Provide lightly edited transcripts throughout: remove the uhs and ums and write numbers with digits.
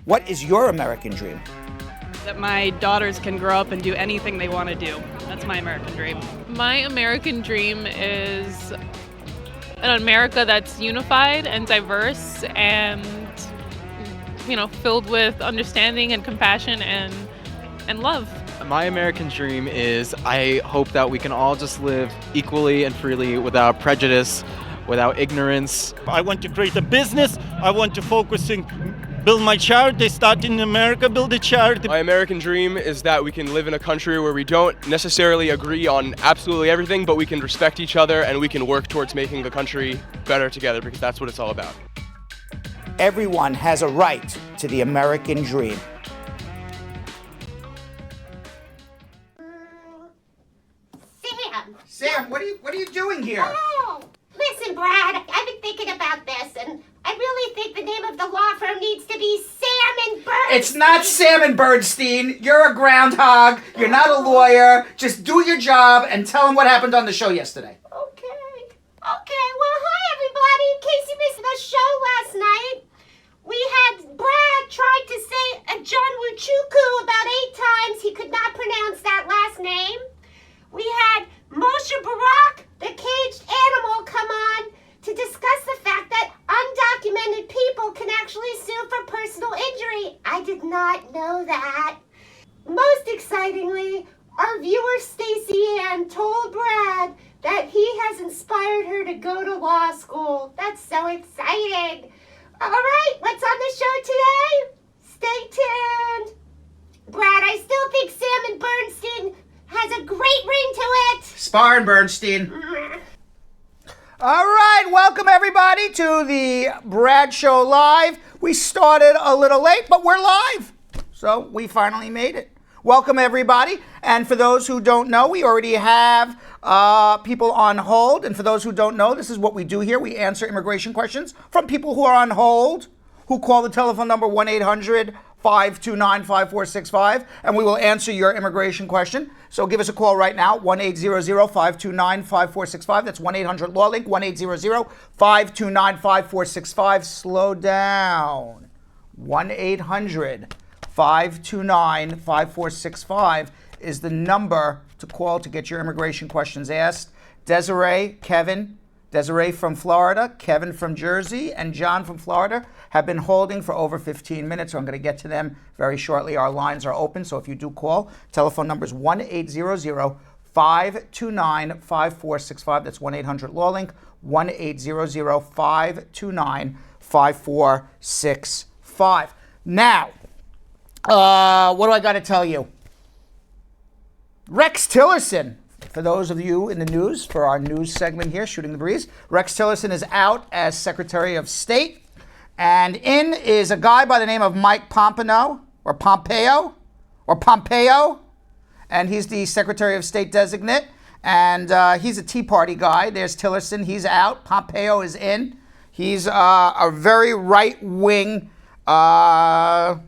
What is your American dream? That my daughters can grow up and do anything they want to do. That's my American dream. My American dream is an America that's unified and diverse and, filled with understanding and compassion and love. My American dream is I hope that we can all just live equally and freely without prejudice, without ignorance. I want to create a business. I want to focus in build my charity, start in America, build a charity. My American dream is that we can live in a country where we don't necessarily agree on absolutely everything, but we can respect each other and we can work towards making the country better together, because that's what it's all about. Everyone has a right to the American dream. Sam, what are you doing here? Oh, listen, Brad, I've been thinking about this, and I really think the name of the law firm needs to be Sam and Bernstein. It's not Sam and Bernstein. You're a groundhog. You're not a lawyer. Just do your job and tell them what happened on the show yesterday. Okay, well, hi, everybody. In case you missed the show last night, we had Brad trying to say John Wuchuku about 8 times. He could not pronounce that last name. We had Moshe Barak, the caged animal, come on to discuss the fact that undocumented people can actually sue for personal injury. I did not know that. Most excitingly, our viewer Stacey Ann told Brad that he has inspired her to go to law school. That's so exciting. All right, what's on the show today? Stay tuned. Brad, I still think Sam and Bernstein has a great ring to it. Spar and Bernstein. All right, welcome everybody to the Brad Show Live. We started a little late, but we're live. So we finally made it. Welcome everybody. And for those who don't know, we already have people on hold. And for those who don't know, this is what we do here. We answer immigration questions from people who are on hold, who call the telephone number 1-800-529-5465, and we will answer your immigration question. So give us a call right now, 1-800-529-5465. That's 1-800-LAW-LINK, 1-800-529-5465. Slow down. 1-800-529-5465 is the number to call to get your immigration questions asked. Desiree from Florida, Kevin from Jersey, and John from Florida have been holding for over 15 minutes, so I'm going to get to them very shortly. Our lines are open, so if you do call, telephone number is 1-800-529-5465. That's 1-800-LAW-LINK, 1-800-529-5465. Now, what do I got to tell you? Rex Tillerson. For those of you in the news, for our news segment here, Shooting the Breeze, Rex Tillerson is out as Secretary of State. And in is a guy by the name of Mike Pompeo. And he's the Secretary of State designate. And he's a Tea Party guy. There's Tillerson. He's out. Pompeo is in. He's a very right-wing nut.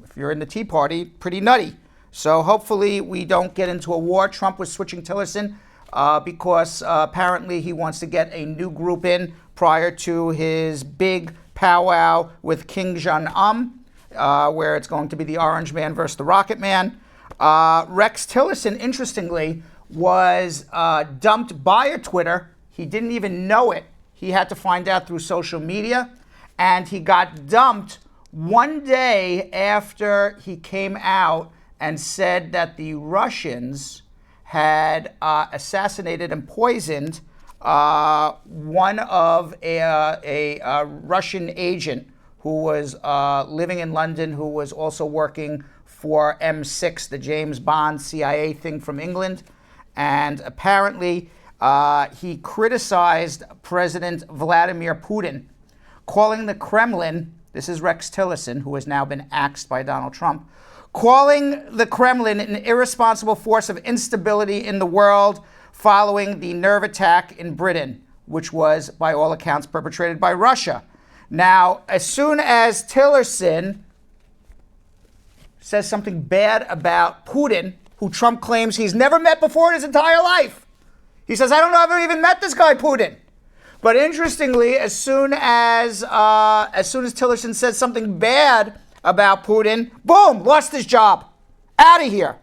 If you're in the Tea Party, pretty nutty. So hopefully we don't get into a war. Trump was switching Tillerson because apparently he wants to get a new group in prior to his big powwow with Kim Jong-un, where it's going to be the Orange Man versus the Rocket Man. Rex Tillerson, interestingly, was dumped by a Twitter. He didn't even know it. He had to find out through social media. And he got dumped one day after he came out and said that the Russians had assassinated and poisoned one of a Russian agent who was living in London, who was also working for M6, the James Bond CIA thing from England. And apparently he criticized President Vladimir Putin, calling the Kremlin, this is Rex Tillerson, who has now been axed by Donald Trump, calling the Kremlin an irresponsible force of instability in the world following the nerve attack in Britain, which was, by all accounts, perpetrated by Russia. Now, as soon as Tillerson says something bad about Putin, who Trump claims he's never met before in his entire life, he says, I don't know if I've ever even met this guy, Putin. But interestingly, as soon as Tillerson says something bad about Putin, boom, lost his job. Out of here.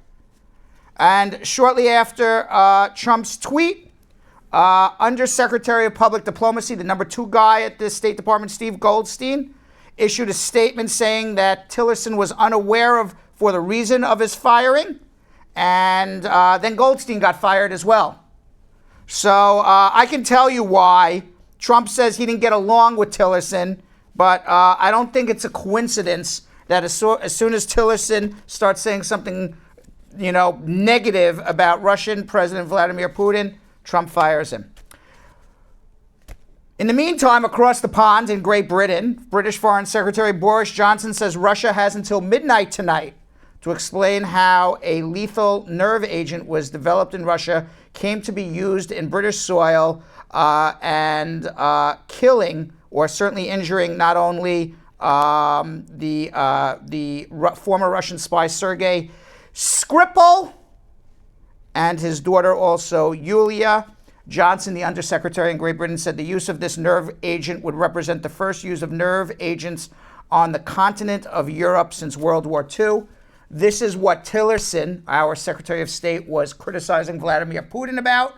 And shortly after Trump's tweet, Undersecretary of Public Diplomacy, the number 2 guy at the State Department, Steve Goldstein, issued a statement saying that Tillerson was unaware for the reason of his firing. And then Goldstein got fired as well. So I can tell you why. Trump says he didn't get along with Tillerson, but I don't think it's a coincidence that as soon as Tillerson starts saying something, negative about Russian President Vladimir Putin, Trump fires him. In the meantime, across the pond in Great Britain, British Foreign Secretary Boris Johnson says Russia has until midnight tonight to explain how a lethal nerve agent was developed in Russia, came to be used in British soil, and killing or certainly injuring not only the former Russian spy Sergei Skripal and his daughter also Yulia. Johnson, the undersecretary in Great Britain, said the use of this nerve agent would represent the first use of nerve agents on the continent of Europe since World War II. This is what Tillerson, our Secretary of State, was criticizing Vladimir Putin about.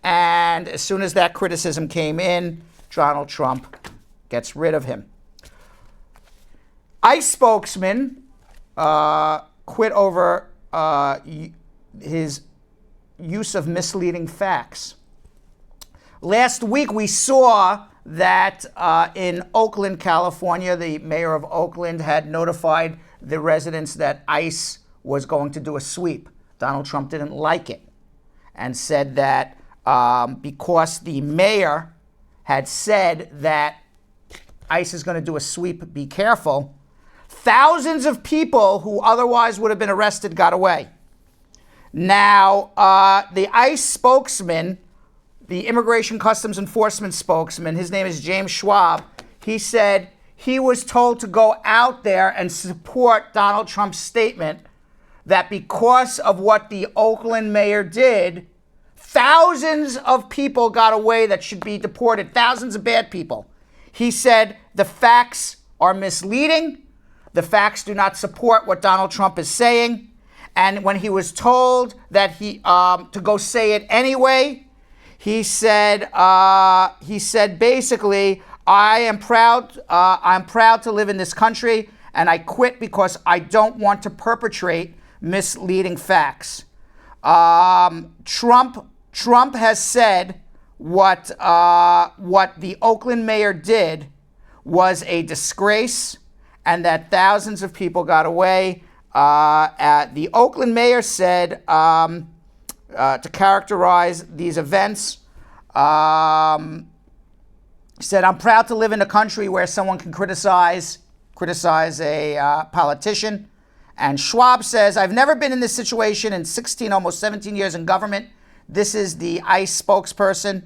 And as soon as that criticism came in, Donald Trump gets rid of him. ICE spokesman quit over his use of misleading facts. Last week, we saw that in Oakland, California, the mayor of Oakland had notified the residents that ICE was going to do a sweep. Donald Trump didn't like it and said that because the mayor had said that ICE is going to do a sweep, be careful, thousands of people who otherwise would have been arrested got away. Now, the ICE spokesman, the Immigration Customs Enforcement spokesman, his name is James Schwab, he said he was told to go out there and support Donald Trump's statement that because of what the Oakland mayor did, thousands of people got away that should be deported, thousands of bad people. He said the facts are misleading. The facts do not support what Donald Trump is saying. And when he was told that to go say it anyway, he said basically, I'm proud to live in this country, and I quit because I don't want to perpetrate misleading facts. Trump has said what the Oakland mayor did was a disgrace, and that thousands of people got away. The Oakland mayor said to characterize these events, said, I'm proud to live in a country where someone can criticize a politician. And Schwab says, I've never been in this situation in 16, almost 17 years in government. This is the ICE spokesperson,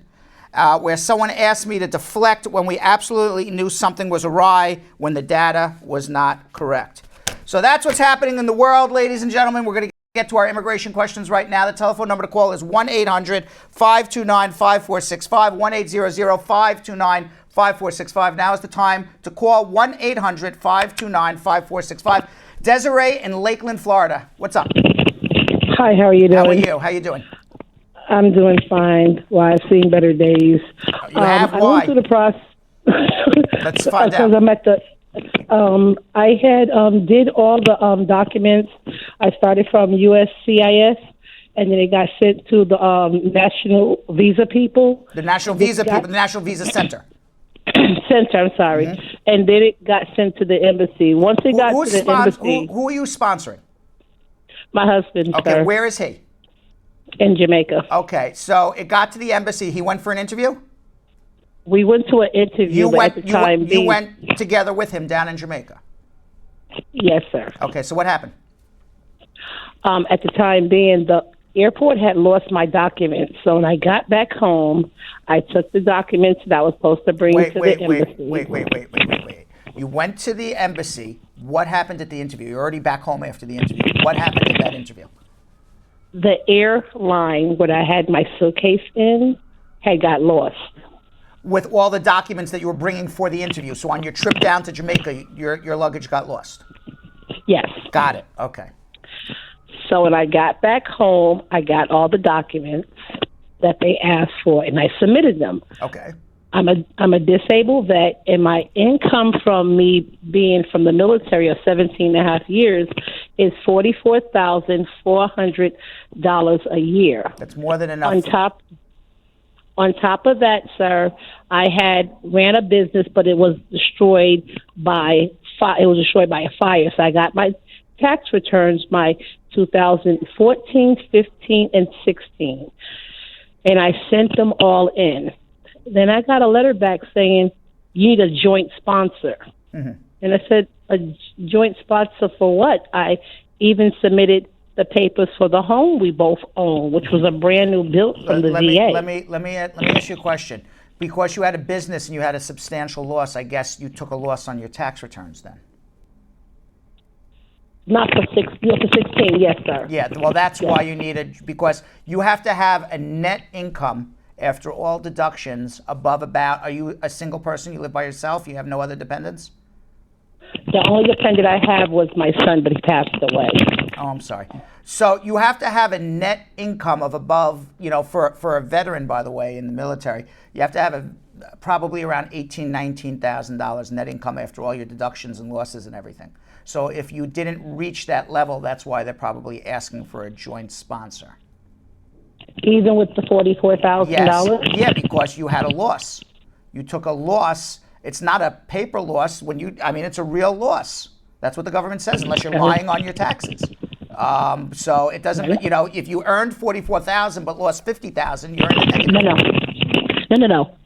where someone asked me to deflect when we absolutely knew something was awry, when the data was not correct. So that's what's happening in the world, ladies and gentlemen. We're going to get to our immigration questions right now. The telephone number to call is 1-800-529-5465, 1-800-529-5465. Now is the time to call 1-800-529-5465. Desiree in Lakeland, Florida. What's up? Hi, how are you doing? How are you? How you doing? I'm doing fine. Well, I've seen better days. You have? Why? I went through the process. Let's find out. Because I'm at the... I had did all the documents. I started from USCIS, and then it got sent to the National Visa people. The National Visa people, the National Visa Center. Center, I'm sorry. Mm-hmm. And then it got sent to the embassy. Once it got to the embassy... Who are you sponsoring? My husband, Okay, sir. Where is he? In Jamaica. Okay, so it got to the embassy. He went for an interview? We went to an interview, at the time... You went together with him down in Jamaica? Yes, sir. Okay, so what happened? At the time being, the airport had lost my documents. So when I got back home, I took the documents that I was supposed to bring to the embassy. Wait. You went to the embassy. What happened at the interview? You're already back home after the interview. What happened at that interview? The airline where I had my suitcase in had got lost. with all the documents that you were bringing for the interview. So on your trip down to Jamaica, your luggage got lost. Yes. Got it. Okay. So when I got back home, I got all the documents that they asked for, and I submitted them. Okay. I'm a disabled vet, and my income from me being from the military of 17 and a half years is $44,400 a year. That's more than enough. On top of that, sir, I ran a business, but it was destroyed by fire. It was destroyed by a fire. So I got my tax returns, my 2014, 15, and 16, and I sent them all in. Then I got a letter back saying, you need a joint sponsor. Mm-hmm. And I said, a joint sponsor for what? I even submitted the papers for the home we both own, which was a brand new built from the VA. Let me ask you a question. Because you had a business and you had a substantial loss, I guess you took a loss on your tax returns then. Not for 16, yes, sir. Yeah, well, that's why you needed, because you have to have a net income after all deductions above about, are you a single person? You live by yourself? You have no other dependents? The only dependent I have was my son, but he passed away. Oh, I'm sorry. So you have to have a net income of above, for a veteran, by the way, in the military, you have to have probably around $18,000, $19,000 net income after all your deductions and losses and everything. So if you didn't reach that level, that's why they're probably asking for a joint sponsor. Even with the $44,000? Yes. Yeah, because you had a loss. You took a loss. It's not a paper loss it's a real loss. That's what the government says, unless you're lying on your taxes. So it doesn't, if you earned $44,000 but lost $50,000, you're in the negative. No.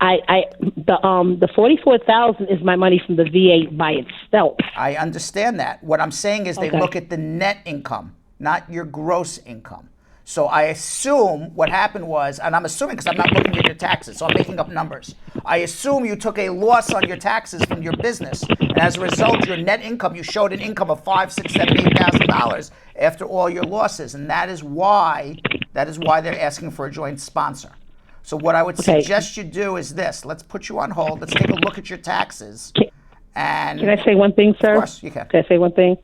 The $44,000 is my money from the VA by itself. I understand that. What I'm saying is they look at the net income, not your gross income. So I assume what happened was, and I'm assuming because I'm not looking at your taxes, so I'm making up numbers. I assume you took a loss on your taxes from your business, and as a result, your net income, you showed an income of $5,000, $6,000, $7,000, $8,000 after all your losses, and that is why they're asking for a joint sponsor. So what I would suggest you do is this: let's put you on hold. Let's take a look at your taxes. And can I say one thing, sir? Of course, you can. Can I say one thing?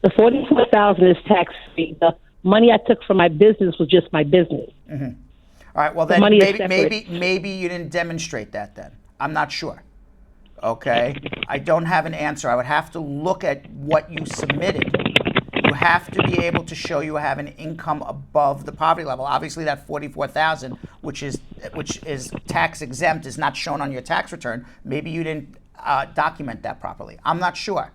The $44,000 is tax free. The money I took from my business was just my business. Mm-hmm. All right. Well, then maybe you didn't demonstrate that. Then I'm not sure. Okay. I don't have an answer. I would have to look at what you submitted. You have to be able to show you have an income above the poverty level. Obviously, that $44,000, which is tax exempt, is not shown on your tax return. Maybe you didn't document that properly. I'm not sure.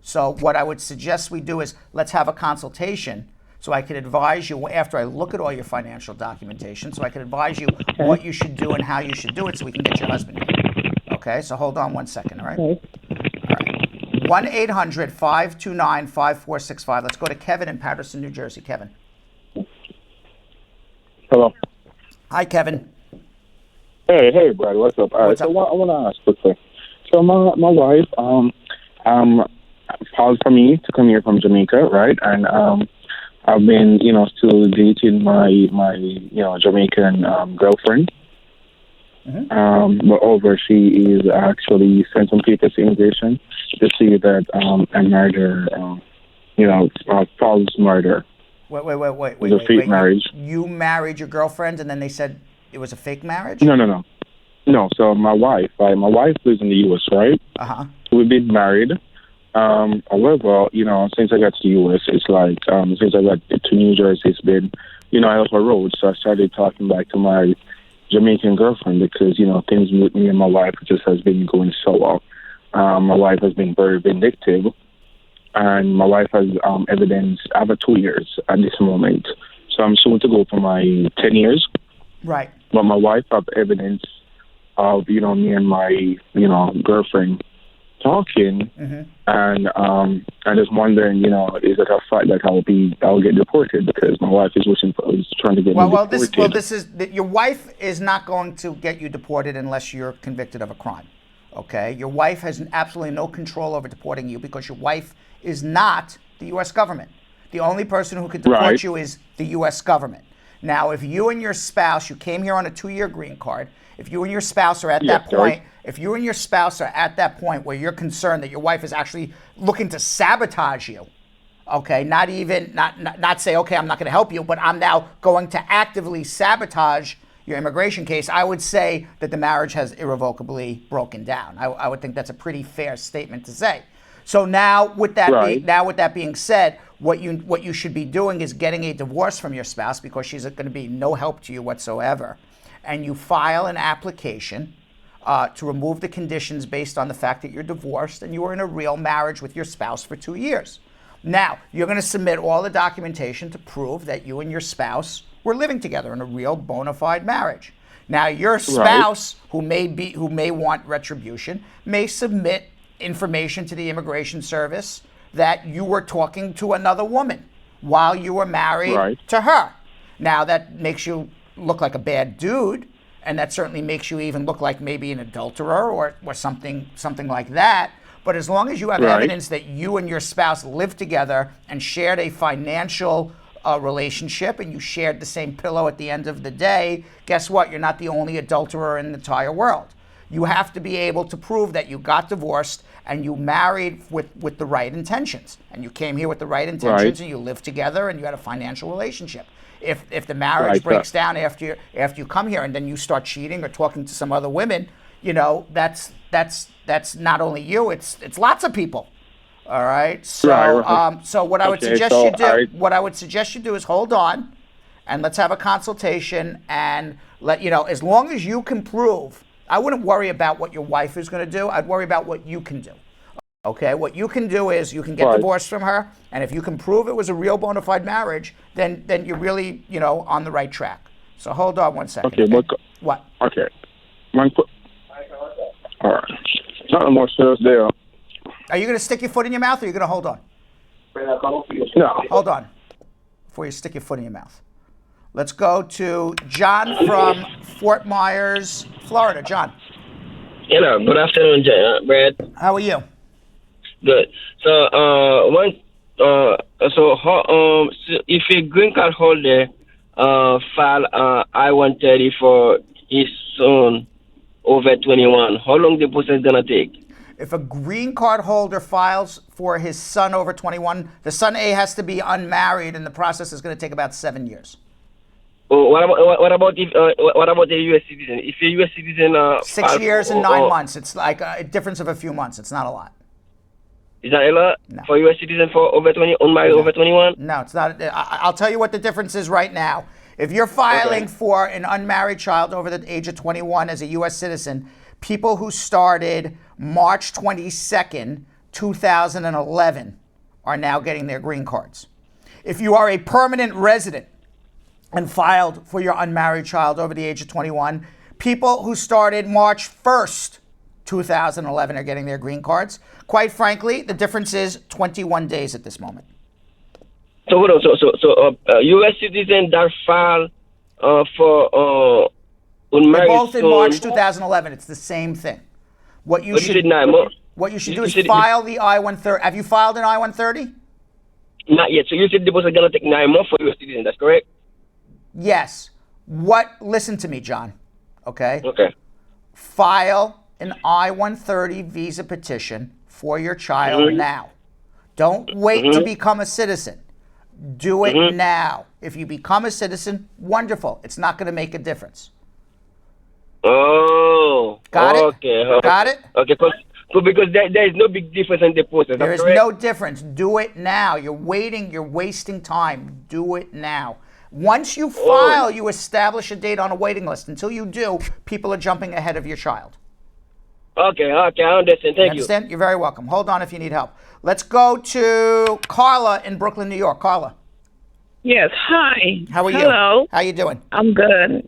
So what I would suggest we do is let's have a consultation so I can advise you after I look at all your financial documentation, so I can advise you what you should do and how you should do it so we can get your husband here. Okay, so hold on one second, all right? Okay. All right. 1-800-529-5465. Let's go to Kevin in Patterson, New Jersey. Kevin. Hello. Hi, Kevin. Hey, Brad. What's up? All right, so I want to ask quickly. So my wife called for me to come here from Jamaica, right? And I've been, still dating my Jamaican girlfriend. Mm-hmm. Moreover, she is actually sent some papers to immigration to see that I married her, false murder. Wait. It was a fake marriage. You married your girlfriend and then they said it was a fake marriage? No. So my wife lives in the U.S., right? Uh-huh. We've been married. However, since I got to the U.S., it's like, since I got to New Jersey, it's been, out of a road. So I started talking back to my Jamaican girlfriend because, things with me and my wife just has been going so well. My wife has been very vindictive, and my wife has evidence over 2 years at this moment. So I'm soon to go for my 10 years. Right. But my wife have evidence of, me and my, girlfriend talking, mm-hmm. And I'm just wondering, is it a fact that I'll get deported because my wife is trying to get me deported. Your wife is not going to get you deported unless you're convicted of a crime. Okay, your wife has absolutely no control over deporting you because your wife is not the U.S. government. The only person who could deport you is the U.S. government. Now, if you and your spouse, you came here on a 2-year green card, if you and your spouse are at Yes, that point, right. if you and your spouse are at that point where you're concerned that your wife is actually looking to sabotage you, okay, not say, okay, I'm not going to help you, but I'm now going to actively sabotage your immigration case, I would say that the marriage has irrevocably broken down. I would think that's a pretty fair statement to say. So now, with that being said, what you should be doing is getting a divorce from your spouse because she's going to be no help to you whatsoever, and you file an application to remove the conditions based on the fact that you're divorced and you were in a real marriage with your spouse for 2 years. Now, you're going to submit all the documentation to prove that you and your spouse were living together in a real bona fide marriage. Now, your spouse, who may want retribution, may submit information to the Immigration Service that you were talking to another woman while you were married to her. Now, that makes you look like a bad dude, and that certainly makes you even look like maybe an adulterer or something like that. But as long as you have evidence that you and your spouse lived together and shared a financial relationship and you shared the same pillow at the end of the day, guess what? You're not the only adulterer in the entire world. You have to be able to prove that you got divorced and you married with the right intentions. And you came here with the right intentions and you lived together and you had a financial relationship. If the marriage breaks down after you come here and then you start cheating or talking to some other women, you know, that's not only you, it's lots of people. All right. So so what I would suggest you do is hold on and let's have a consultation and as long as you can prove, I wouldn't worry about what your wife is going to do. I'd worry about what you can do. Okay, what you can do is you can get divorced from her, and if you can prove it was a real bona fide marriage, then you're really, on the right track. So hold on one second. Okay, but what? Okay. All right. Nothing more serious there. Are you going to stick your foot in your mouth, or are you going to hold on? No. Hold on before you stick your foot in your mouth. Let's go to John from Fort Myers, Florida. John. Hello. Good afternoon, Brad. How are you? Good. So, if a green card holder file I-130 for his son over 21, how long the process gonna take? If a green card holder files for his son over 21, the son A has to be unmarried, and the process is going to take about 7 years. Oh, what about a U.S. citizen? If a U.S. citizen 6 years and 9 months. It's like a difference of a few months. It's not a lot. Is that a lot for U.S. citizen for over 20 unmarried over 21? No, it's not. I'll tell you what the difference is right now. If you're filing for an unmarried child over the age of 21 as a U.S. citizen, people who started March 22nd, 2011 are now getting their green cards. If you are a permanent resident and filed for your unmarried child over the age of 21, people who started March 1st, 2011 are getting their green cards. Quite frankly, the difference is 21 days at this moment. So U.S. citizen that file for unmarried They're both in son, March 2011. It's the same thing. What you should do is file the I-130. Have you filed an I-130? Not yet. So you said the process is gonna take 9 months for U.S. citizen. That's correct? Yes. Listen to me, John. Okay? Okay. File an I-130 visa petition for your child now. Don't wait to become a citizen. Do it now. If you become a citizen, wonderful. It's not going to make a difference. Oh. Got it? Okay. Got it? Okay. Because there is no big difference in the process. There is no difference. Do it now. You're waiting. You're wasting time. Do it now. Once you file, you establish a date on a waiting list. Until you do, people are jumping ahead of your child. Okay, I understand. Thank you. Understand? You're very welcome. Hold on if you need help. Let's go to Carla in Brooklyn, New York. Carla. Yes, hi. How are you? Hello. How you doing? I'm good.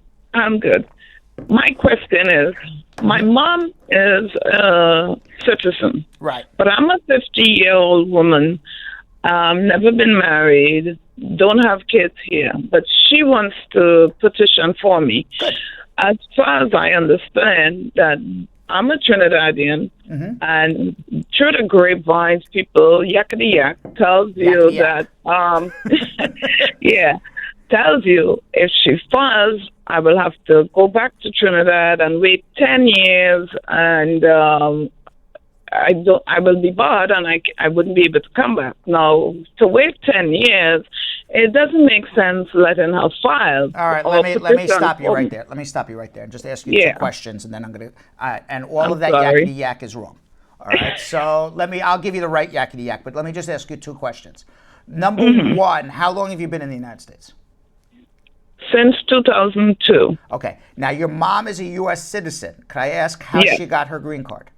My question is, my mom is a citizen. Right. But I'm a 50-year-old woman, never been married, don't have kids here, but she wants to petition for me. Good. As far as I understand, that I'm a Trinidadian, and through the grapevines, people yakety yak tells you that, yeah, tells you if she files, I will have to go back to Trinidad and wait 10 years, and I will be barred, and I wouldn't be able to come back. Now, to wait 10 years, it doesn't make sense letting her file. All right, let me stop you right there. Let me stop you right there and just ask you two questions, and then I'm going to, and all of that yakety yak is wrong. All right, so I'll give you the right yakety yak, but let me just ask you two questions. Number one, how long have you been in the United States? Since 2002. Okay, now your mom is a U.S. citizen. Could I ask how she got her green card?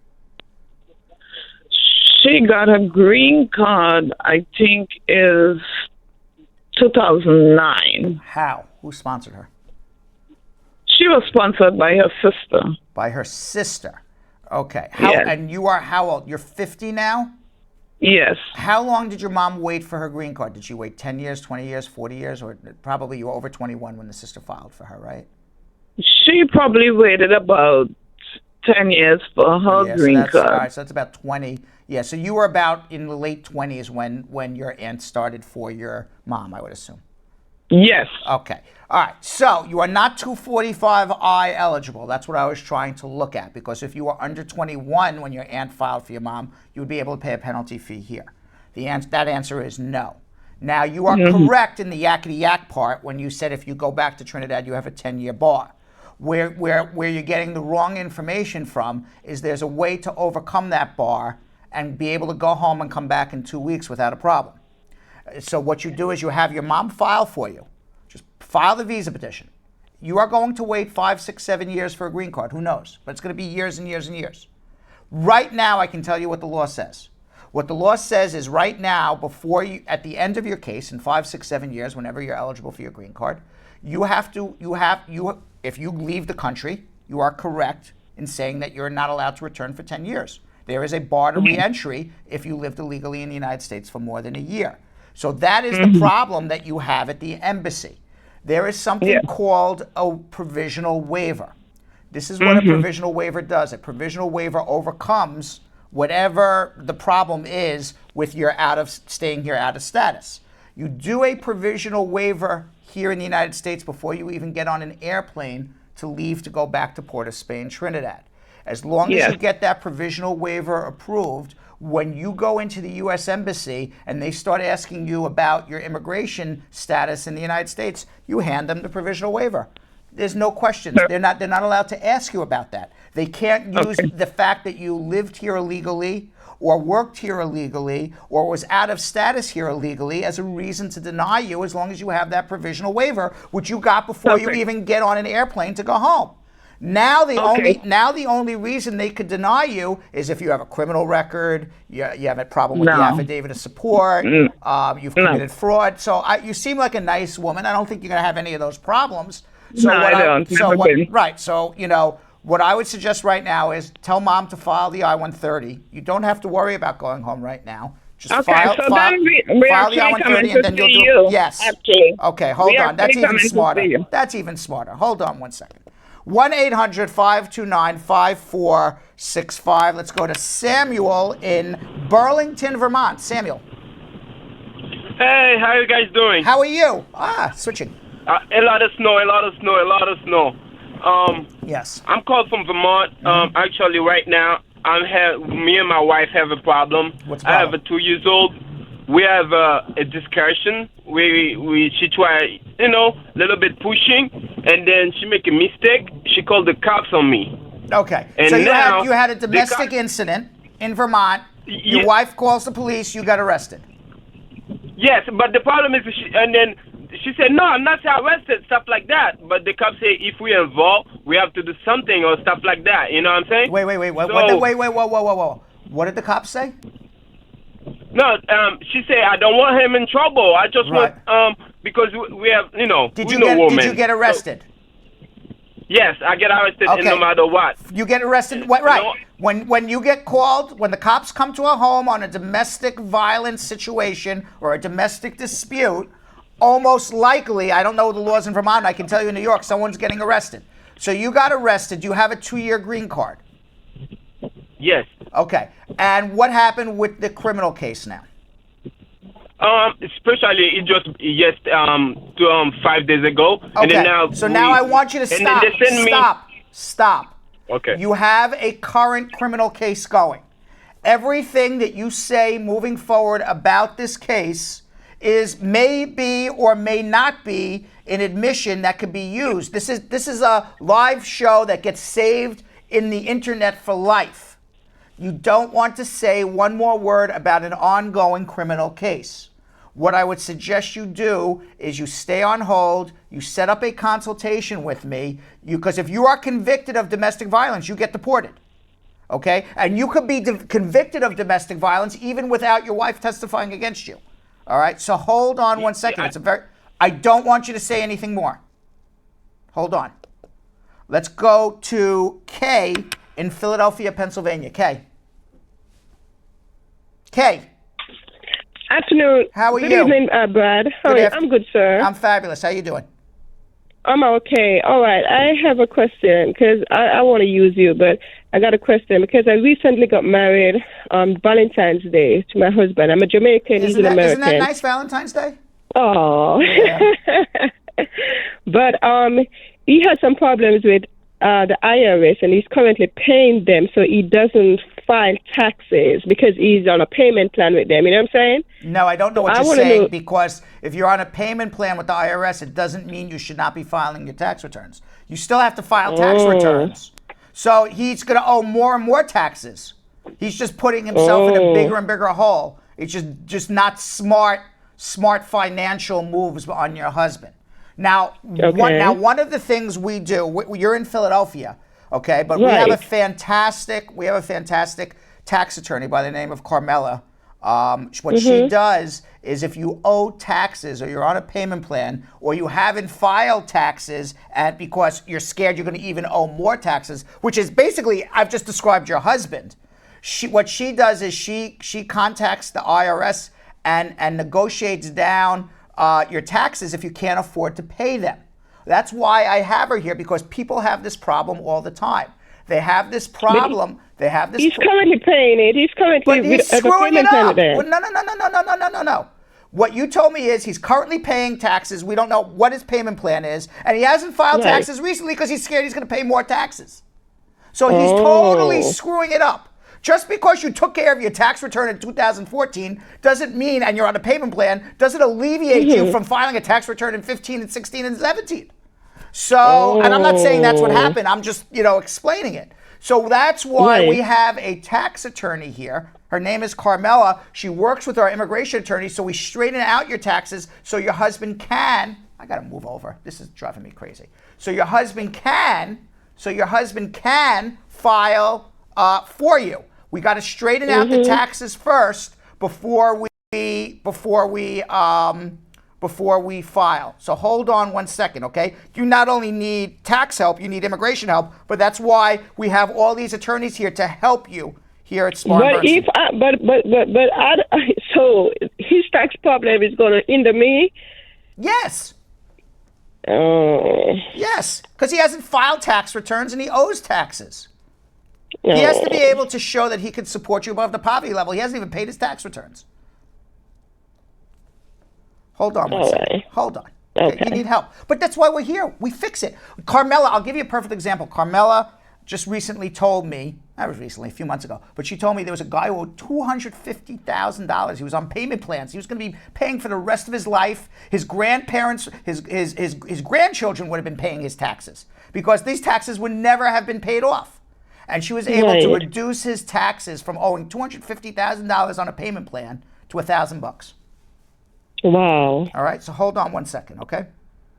She got a green card, I think, is 2009. How? Who sponsored her? She was sponsored by her sister. By her sister. Okay. Yes. And you are how old? You're 50 now? Yes. How long did your mom wait for her green card? Did she wait 10 years, 20 years, 40 years? Or probably you were over 21 when the sister filed for her, right? She probably waited about 10 years for her green card. All right, so that's about 20. Yeah, so you were about in the late 20s when your aunt started for your mom, I would assume. Yes. Okay. All right. So you are not 245I eligible. That's what I was trying to look at, because if you were under 21 when your aunt filed for your mom, you would be able to pay a penalty fee here. That answer is no. Now, you are correct in the yakety yak part when you said if you go back to Trinidad, you have a 10-year bar. Where you're getting the wrong information from is there's a way to overcome that bar and be able to go home and come back in 2 weeks without a problem. So what you do is you have your mom file for you. Just file the visa petition. You are going to wait 5, 6, 7 years for a green card. Who knows? But it's going to be years and years and years. Right now, I can tell you what the law says. What the law says is right now, at the end of your case, in 5, 6, 7 years, whenever you're eligible for your green card, if you leave the country, you are correct in saying that you're not allowed to return for 10 years. There is a bar to re-entry if you lived illegally in the United States for more than a year. So that is the problem that you have at the embassy. There is something called a provisional waiver. This is what a provisional waiver does. A provisional waiver overcomes whatever the problem is with your staying here out of status. You do a provisional waiver here in the United States before you even get on an airplane to leave to go back to Port of Spain, Trinidad. As long as you get that provisional waiver approved, when you go into the U.S. Embassy and they start asking you about your immigration status in the United States, you hand them the provisional waiver. There's no questions. They're not allowed to ask you about that. They can't use the fact that you lived here illegally or worked here illegally or was out of status here illegally as a reason to deny you, as long as you have that provisional waiver, which you got before you even get on an airplane to go home. Now the only reason they could deny you is if you have a criminal record, you have a problem with the affidavit of support, you've committed fraud. So you seem like a nice woman. I don't think you're going to have any of those problems. So I don't. Right. So, what I would suggest right now is tell mom to file the I-130. You don't have to worry about going home right now. Just file the I-130 and then you'll do it. Yes. Okay, hold on. That's even smarter. That's even smarter. Hold on one second. 1-800-529-5465. Let's go to Samuel in Burlington, Vermont. Samuel. Hey, how are you guys doing? How are you? Switching. A lot of snow. Yes. I'm called from Vermont. Actually, right now, me and my wife have a problem. What's the problem? I have a 2-year-old. We have a discussion. She tried, little bit pushing, and then she make a mistake. She called the cops on me. Okay. And so now, you had a domestic incident in Vermont. Your wife calls the police. You got arrested. Yes, but the problem is, she said, no, I'm not arrested, stuff like that. But the cops say if we're involved, we have to do something or stuff like that. You know what I'm saying? Wait. Whoa. What did the cops say? No, she said, I don't want him in trouble. I just want, because we have, women. Did you get arrested? So, yes, I get arrested no matter what. You get arrested, right. When you get called, when the cops come to a home on a domestic violence situation or a domestic dispute, almost likely, I don't know the laws in Vermont, I can tell you in New York, someone's getting arrested. So you got arrested, you have a 2-year green card. Yes. Okay. And what happened with the criminal case now? Especially it just 5 days ago, and then now. So now I want you to stop. And then they send me. Stop. Okay. You have a current criminal case going. Everything that you say moving forward about this case may be or may not be an admission that could be used. This is a live show that gets saved in the internet for life. You don't want to say one more word about an ongoing criminal case. What I would suggest you do is you stay on hold, you set up a consultation with me, because if you are convicted of domestic violence, you get deported. Okay? And you could be convicted of domestic violence even without your wife testifying against you. All right? So hold on one second. I don't want you to say anything more. Hold on. Let's go to Kay in Philadelphia, Pennsylvania. Kay. Afternoon. How are Good you? evening, Brad. How are you? I'm good, sir. I'm fabulous. How you doing? I'm okay. All right. I have a question because I want to use you, but I got a question because I recently got married on Valentine's Day to my husband. I'm a Jamaican. He's an American. Isn't that nice, Valentine's Day? Oh. Yeah. But he has some problems with the IRS, and he's currently paying them, so he doesn't file taxes because he's on a payment plan with them. You know what I'm saying? No, I don't know what you're saying, because if you're on a payment plan with the IRS, it doesn't mean you should not be filing your tax returns. You still have to file tax returns. So he's going to owe more and more taxes. He's just putting himself in a bigger and bigger hole. It's just not smart financial moves on your husband. Now, one of the things we do, you're in Philadelphia, okay, but we have a fantastic tax attorney by the name of Carmela. What she does is, if you owe taxes or you're on a payment plan or you haven't filed taxes and because you're scared you're going to even owe more taxes, which is basically, I've just described your husband. What she does is she contacts the IRS and negotiates down your taxes if you can't afford to pay them. That's why I have her here, because people have this problem all the time. They have this problem. He's currently paying it. He's currently screwing it up. No. What you told me is he's currently paying taxes. We don't know what his payment plan is, and he hasn't filed taxes recently because he's scared he's going to pay more taxes. So he's totally screwing it up. Just because you took care of your tax return in 2014 doesn't mean, and you're on a payment plan, doesn't alleviate you from filing a tax return in 15 and 16 and 17. So, and I'm not saying that's what happened. I'm just, explaining it. So that's why we have a tax attorney here. Her name is Carmela. She works with our immigration attorney, so we straighten out your taxes so your husband can, I got to move over. This is driving me crazy. So your husband can file for you. We got to straighten out the taxes first before we file. So hold on one second, okay? You not only need tax help, you need immigration help, but that's why we have all these attorneys here to help you here at Spar. So his tax problem is going to hinder me? Yes. Yes, because he hasn't filed tax returns and he owes taxes. He has to be able to show that he can support you above the poverty level. He hasn't even paid his tax returns. Hold on one second. Hold on. Okay. You need help. But that's why we're here. We fix it. Carmela, I'll give you a perfect example. Carmela just recently told me, that was recently, a few months ago, but she told me there was a guy who owed $250,000. He was on payment plans. He was going to be paying for the rest of his life. His grandparents, his grandchildren would have been paying his taxes because these taxes would never have been paid off. And she was able to reduce his taxes from owing $250,000 on a payment plan to $1,000. Wow. All right, so hold on one second, okay?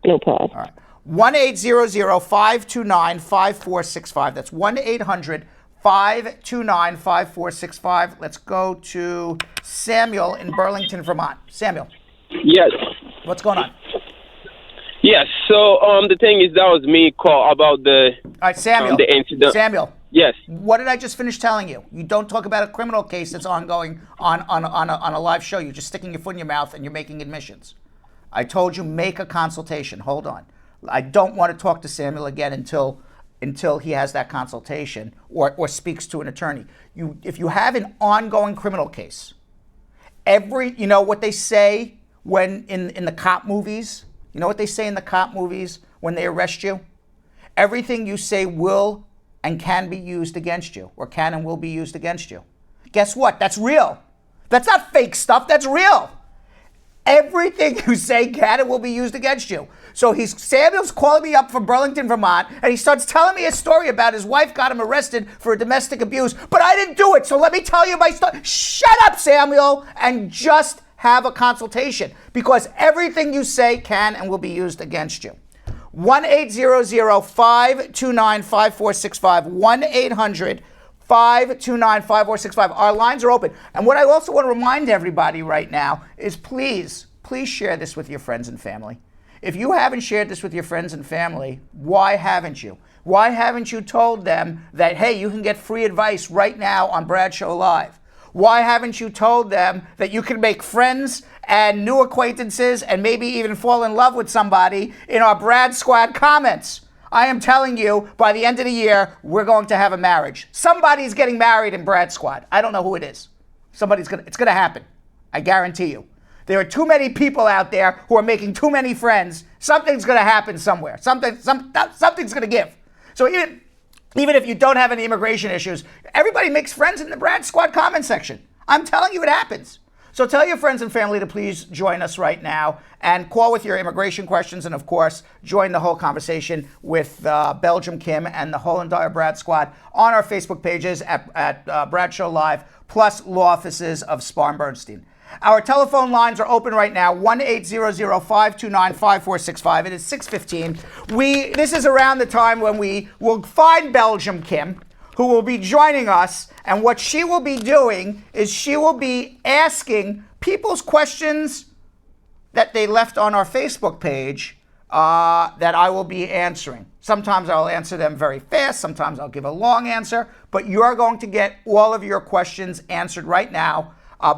No problem. All right. 1-800-529-5465. That's 1-800-529-5465. Let's go to Samuel in Burlington, Vermont. Samuel. Yes. What's going on? Yes. So the thing is, that was me call about the. All right, Samuel. The incident. Samuel. Yes. What did I just finish telling you? You don't talk about a criminal case that's ongoing on a live show. You're just sticking your foot in your mouth and you're making admissions. I told you, make a consultation. Hold on. I don't want to talk to Samuel again until he has that consultation or speaks to an attorney. If you have an ongoing criminal case You know what they say when in the cop movies? You know what they say in the cop movies when they arrest you? Everything you say will and can be used against you, or can and will be used against you. Guess what? That's real. That's not fake stuff. That's real. Everything you say can and will be used against you. So Samuel's calling me up from Burlington, Vermont, and he starts telling me a story about his wife got him arrested for domestic abuse, but I didn't do it, so let me tell you my story. Shut up, Samuel, and just have a consultation, because everything you say can and will be used against you. 1-800-529-5465, 1-800-529-5465. Our lines are open. And what I also want to remind everybody right now is please share this with your friends and family. If you haven't shared this with your friends and family, why haven't you? Why haven't you told them that, hey, you can get free advice right now on Bradshaw Live? Why haven't you told them that you can make friends and new acquaintances and maybe even fall in love with somebody in our Brad Squad comments? I am telling you, by the end of the year, we're going to have a marriage. Somebody's getting married in Brad Squad. I don't know who it is. It's going to happen. I guarantee you. There are too many people out there who are making too many friends. Something's going to happen somewhere. Something's going to give. So even if you don't have any immigration issues, everybody makes friends in the Brad Squad comment section. I'm telling you, it happens. So tell your friends and family to please join us right now and call with your immigration questions, and of course, join the whole conversation with Belgium Kim and the whole entire Brad Squad on our Facebook pages at Bradshaw Live, plus law offices of Spar and Bernstein. Our telephone lines are open right now, 1-800-529-5465. It is 6:15. This is around the time when we will find Belgium Kim, who will be joining us, and what she will be doing is she will be asking people's questions that they left on our Facebook page that I will be answering. Sometimes I'll answer them very fast, sometimes I'll give a long answer, but you're going to get all of your questions answered right now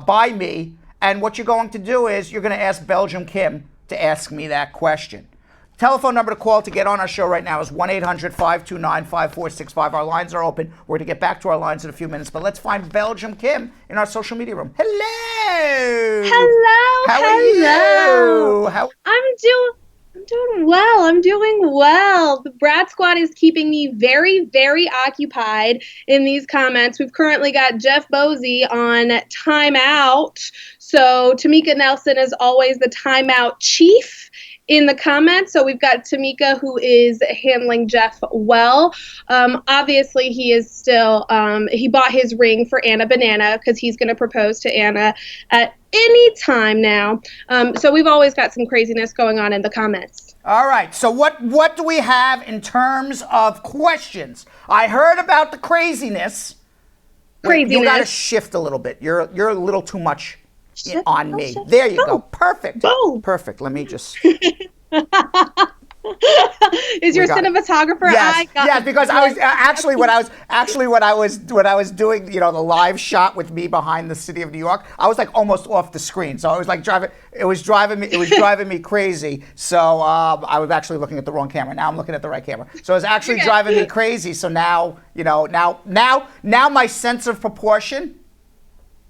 by me, and what you're going to do is you're going to ask Belgium Kim to ask me that question. Telephone number to call to get on our show right now is 1-800-529-5465. Our lines are open. We're going to get back to our lines in a few minutes, but let's find Belgium Kim in our social media room. Hello! Hello! How are you? I'm doing well. I'm doing well. The Brat Squad is keeping me very, very occupied in these comments. We've currently got Jeff Bosey on timeout. So Tamika Nelson is always the timeout chief in the comments. So we've got Tamika, who is handling Jeff well. Obviously, he is still, he bought his ring for Anna Banana because he's going to propose to Anna at any time now. So we've always got some craziness going on in the comments. All right. So what do we have in terms of questions? I heard about the craziness. Wait, you got to shift a little bit. You're a little too much on me. There you go. Perfect. Boom. Perfect. Let me just. Is your cinematographer? Yes. Yes, because I was when I was doing, the live shot with me behind the city of New York, I was like almost off the screen. So I was like driving me crazy. So I was actually looking at the wrong camera. Now I'm looking at the right camera. So it was actually driving me crazy. So now, now my sense of proportion.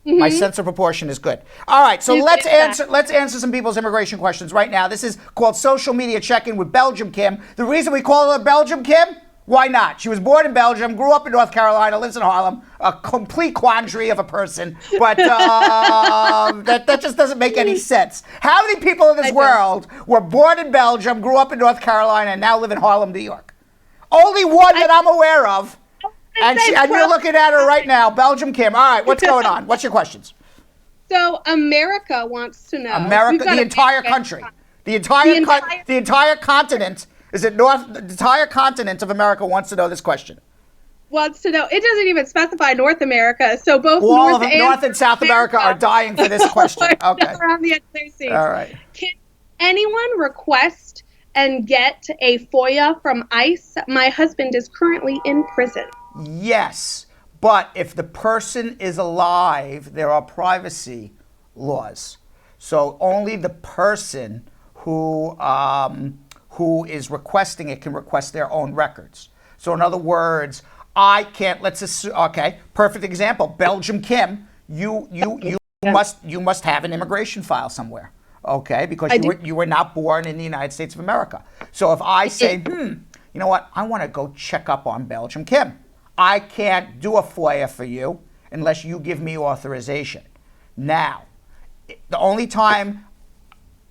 My sense of proportion is good. All right, so let's answer some people's immigration questions right now. This is called Social Media Check-In with Belgium Kim. The reason we call her Belgium Kim? Why not? She was born in Belgium, grew up in North Carolina, lives in Harlem. A complete quandary of a person, but that just doesn't make any sense. How many people in this world were born in Belgium, grew up in North Carolina, and now live in Harlem, New York? Only one that I'm aware of. And you're looking at her right now, Belgium Kim. All right, what's going on? What's your questions? So America wants to know. America, the entire country, the entire continent. Is it North? The entire continent of America wants to know this question. Wants to know. It doesn't even specify North America, so both North and South America are dying for this question. Okay. Around the edge of their seats. All right. Can anyone request and get a FOIA from ICE? My husband is currently in prison. Yes, but if the person is alive, there are privacy laws. So only the person who is requesting it can request their own records. So in other words, I can't, let's assume, okay, perfect example, Belgium Kim, you You must have an immigration file somewhere, okay? Because you were not born in the United States of America. So if I say, you know what, I want to go check up on Belgium Kim, I can't do a FOIA for you unless you give me authorization. Now, the only time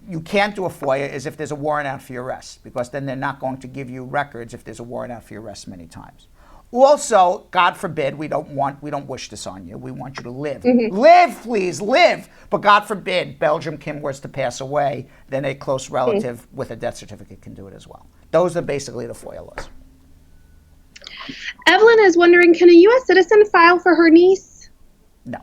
you can't do a FOIA is if there's a warrant out for your arrest, because then they're not going to give you records if there's a warrant out for your arrest many times. Also, God forbid, we don't wish this on you. We want you to live. Live, please, live. But God forbid Belgium Kim was to pass away, then a close relative with a death certificate can do it as well. Those are basically the FOIA laws. Evelyn is wondering, can a U.S. citizen file for her niece? No.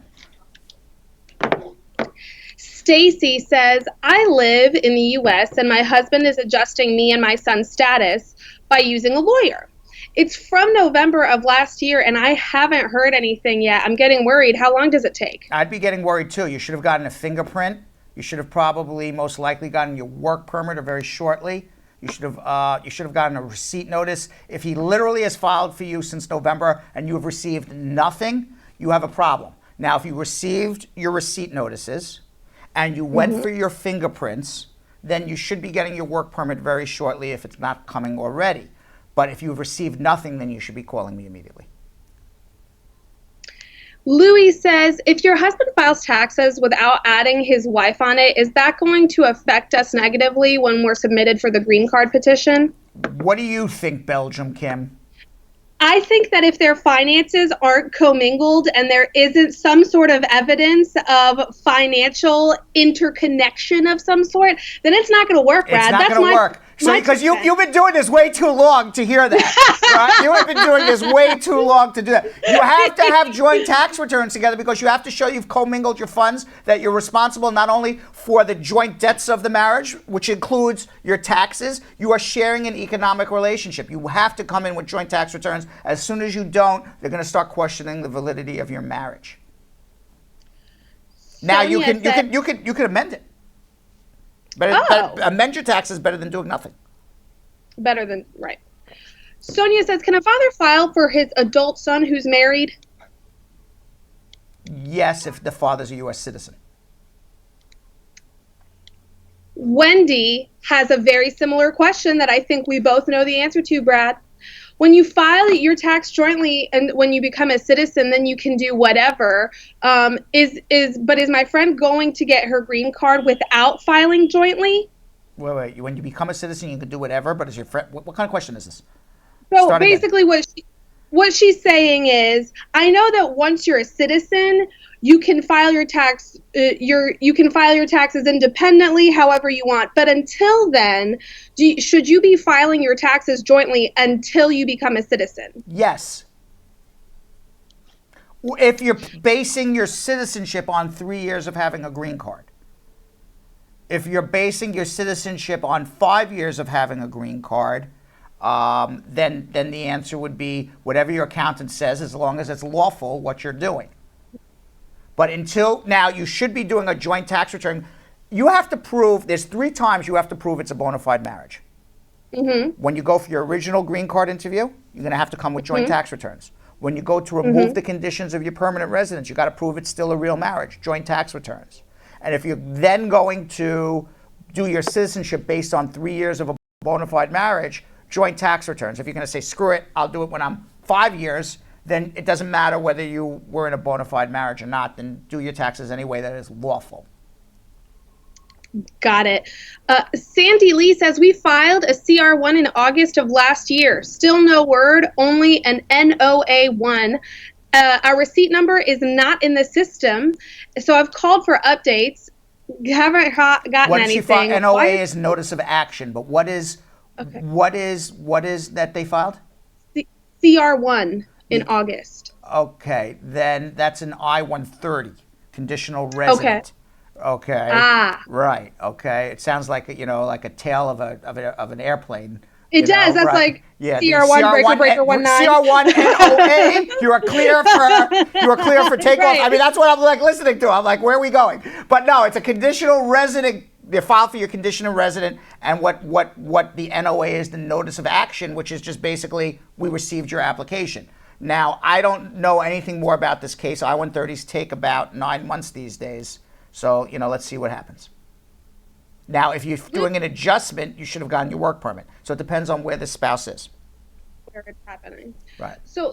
Stacy says, I live in the U.S. and my husband is adjusting me and my son's status by using a lawyer. It's from November of last year, and I haven't heard anything yet. I'm getting worried. How long does it take? I'd be getting worried, too. You should have gotten a fingerprint. You should have probably most likely gotten your work permit or very shortly. You should have gotten a receipt notice. If he literally has filed for you since November and you have received nothing, you have a problem. Now, if you received your receipt notices and you went for your fingerprints, then you should be getting your work permit very shortly if it's not coming already. But if you've received nothing, then you should be calling me immediately. Louis says, if your husband files taxes without adding his wife on it, is that going to affect us negatively when we're submitted for the green card petition? What do you think, Belgium Kim? I think that if their finances aren't commingled and there isn't some sort of evidence of financial interconnection of some sort, then it's not going to work, Brad. It's not going to work. So, because you've been doing this way too long to hear that. Right? You have been doing this way too long to do that. You have to have joint tax returns together because you have to show you've commingled your funds, that you're responsible not only for the joint debts of the marriage, which includes your taxes, you are sharing an economic relationship. You have to come in with joint tax returns. As soon as you don't, they're going to start questioning the validity of your marriage. Now you can amend it. Amend your taxes better than doing nothing. Better than, right. Sonia says, can a father file for his adult son who's married? Yes, if the father's a U.S. citizen. Wendy has a very similar question that I think we both know the answer to, Brad. When you file your tax jointly and when you become a citizen, then you can do whatever. But is my friend going to get her green card without filing jointly? Wait. When you become a citizen, you can do whatever, but is your friend... What kind of question is this? So basically what she's saying is, I know that once you're a citizen, you can file your tax. You can file your taxes independently, however you want. But until then, should you be filing your taxes jointly until you become a citizen? Yes. If you're basing your citizenship on 3 years of having a green card. If you're basing your citizenship on 5 years of having a green card, then the answer would be whatever your accountant says, as long as it's lawful what you're doing. But until now, you should be doing a joint tax return. You have to prove, there's 3 times you have to prove it's a bona fide marriage. When you go for your original green card interview, you're going to have to come with joint tax returns. When you go to remove the conditions of your permanent residence, you got to prove it's still a real marriage, joint tax returns. And if you're then going to do your citizenship based on 3 years of a bona fide marriage, joint tax returns. If you're going to say, screw it, I'll do it when I'm 5 years, then it doesn't matter whether you were in a bona fide marriage or not, then do your taxes any way that is lawful. Got it. Sandy Lee says, we filed a CR1 in August of last year. Still no word, only an NOA1. Our receipt number is not in the system, so I've called for updates. Haven't gotten anything. NOA is notice of action, but what is that they filed? CR1 in August. Okay, then that's an I-130, conditional resident. Okay. Right. Okay. It sounds like like a tail of an airplane. It does. That's right. CR1 breaker 19. CR1 NOA. You are clear for takeoff. Right. I mean, that's what I'm listening to. I'm like, where are we going? But no, it's a conditional resident. They file for your conditional resident, and what the NOA is, the notice of action, which is just basically we received your application. Now, I don't know anything more about this case. I-130s take about 9 months these days. So, let's see what happens. Now, if you're doing an adjustment, you should have gotten your work permit. So it depends on where the spouse is. Where it's happening. Right. So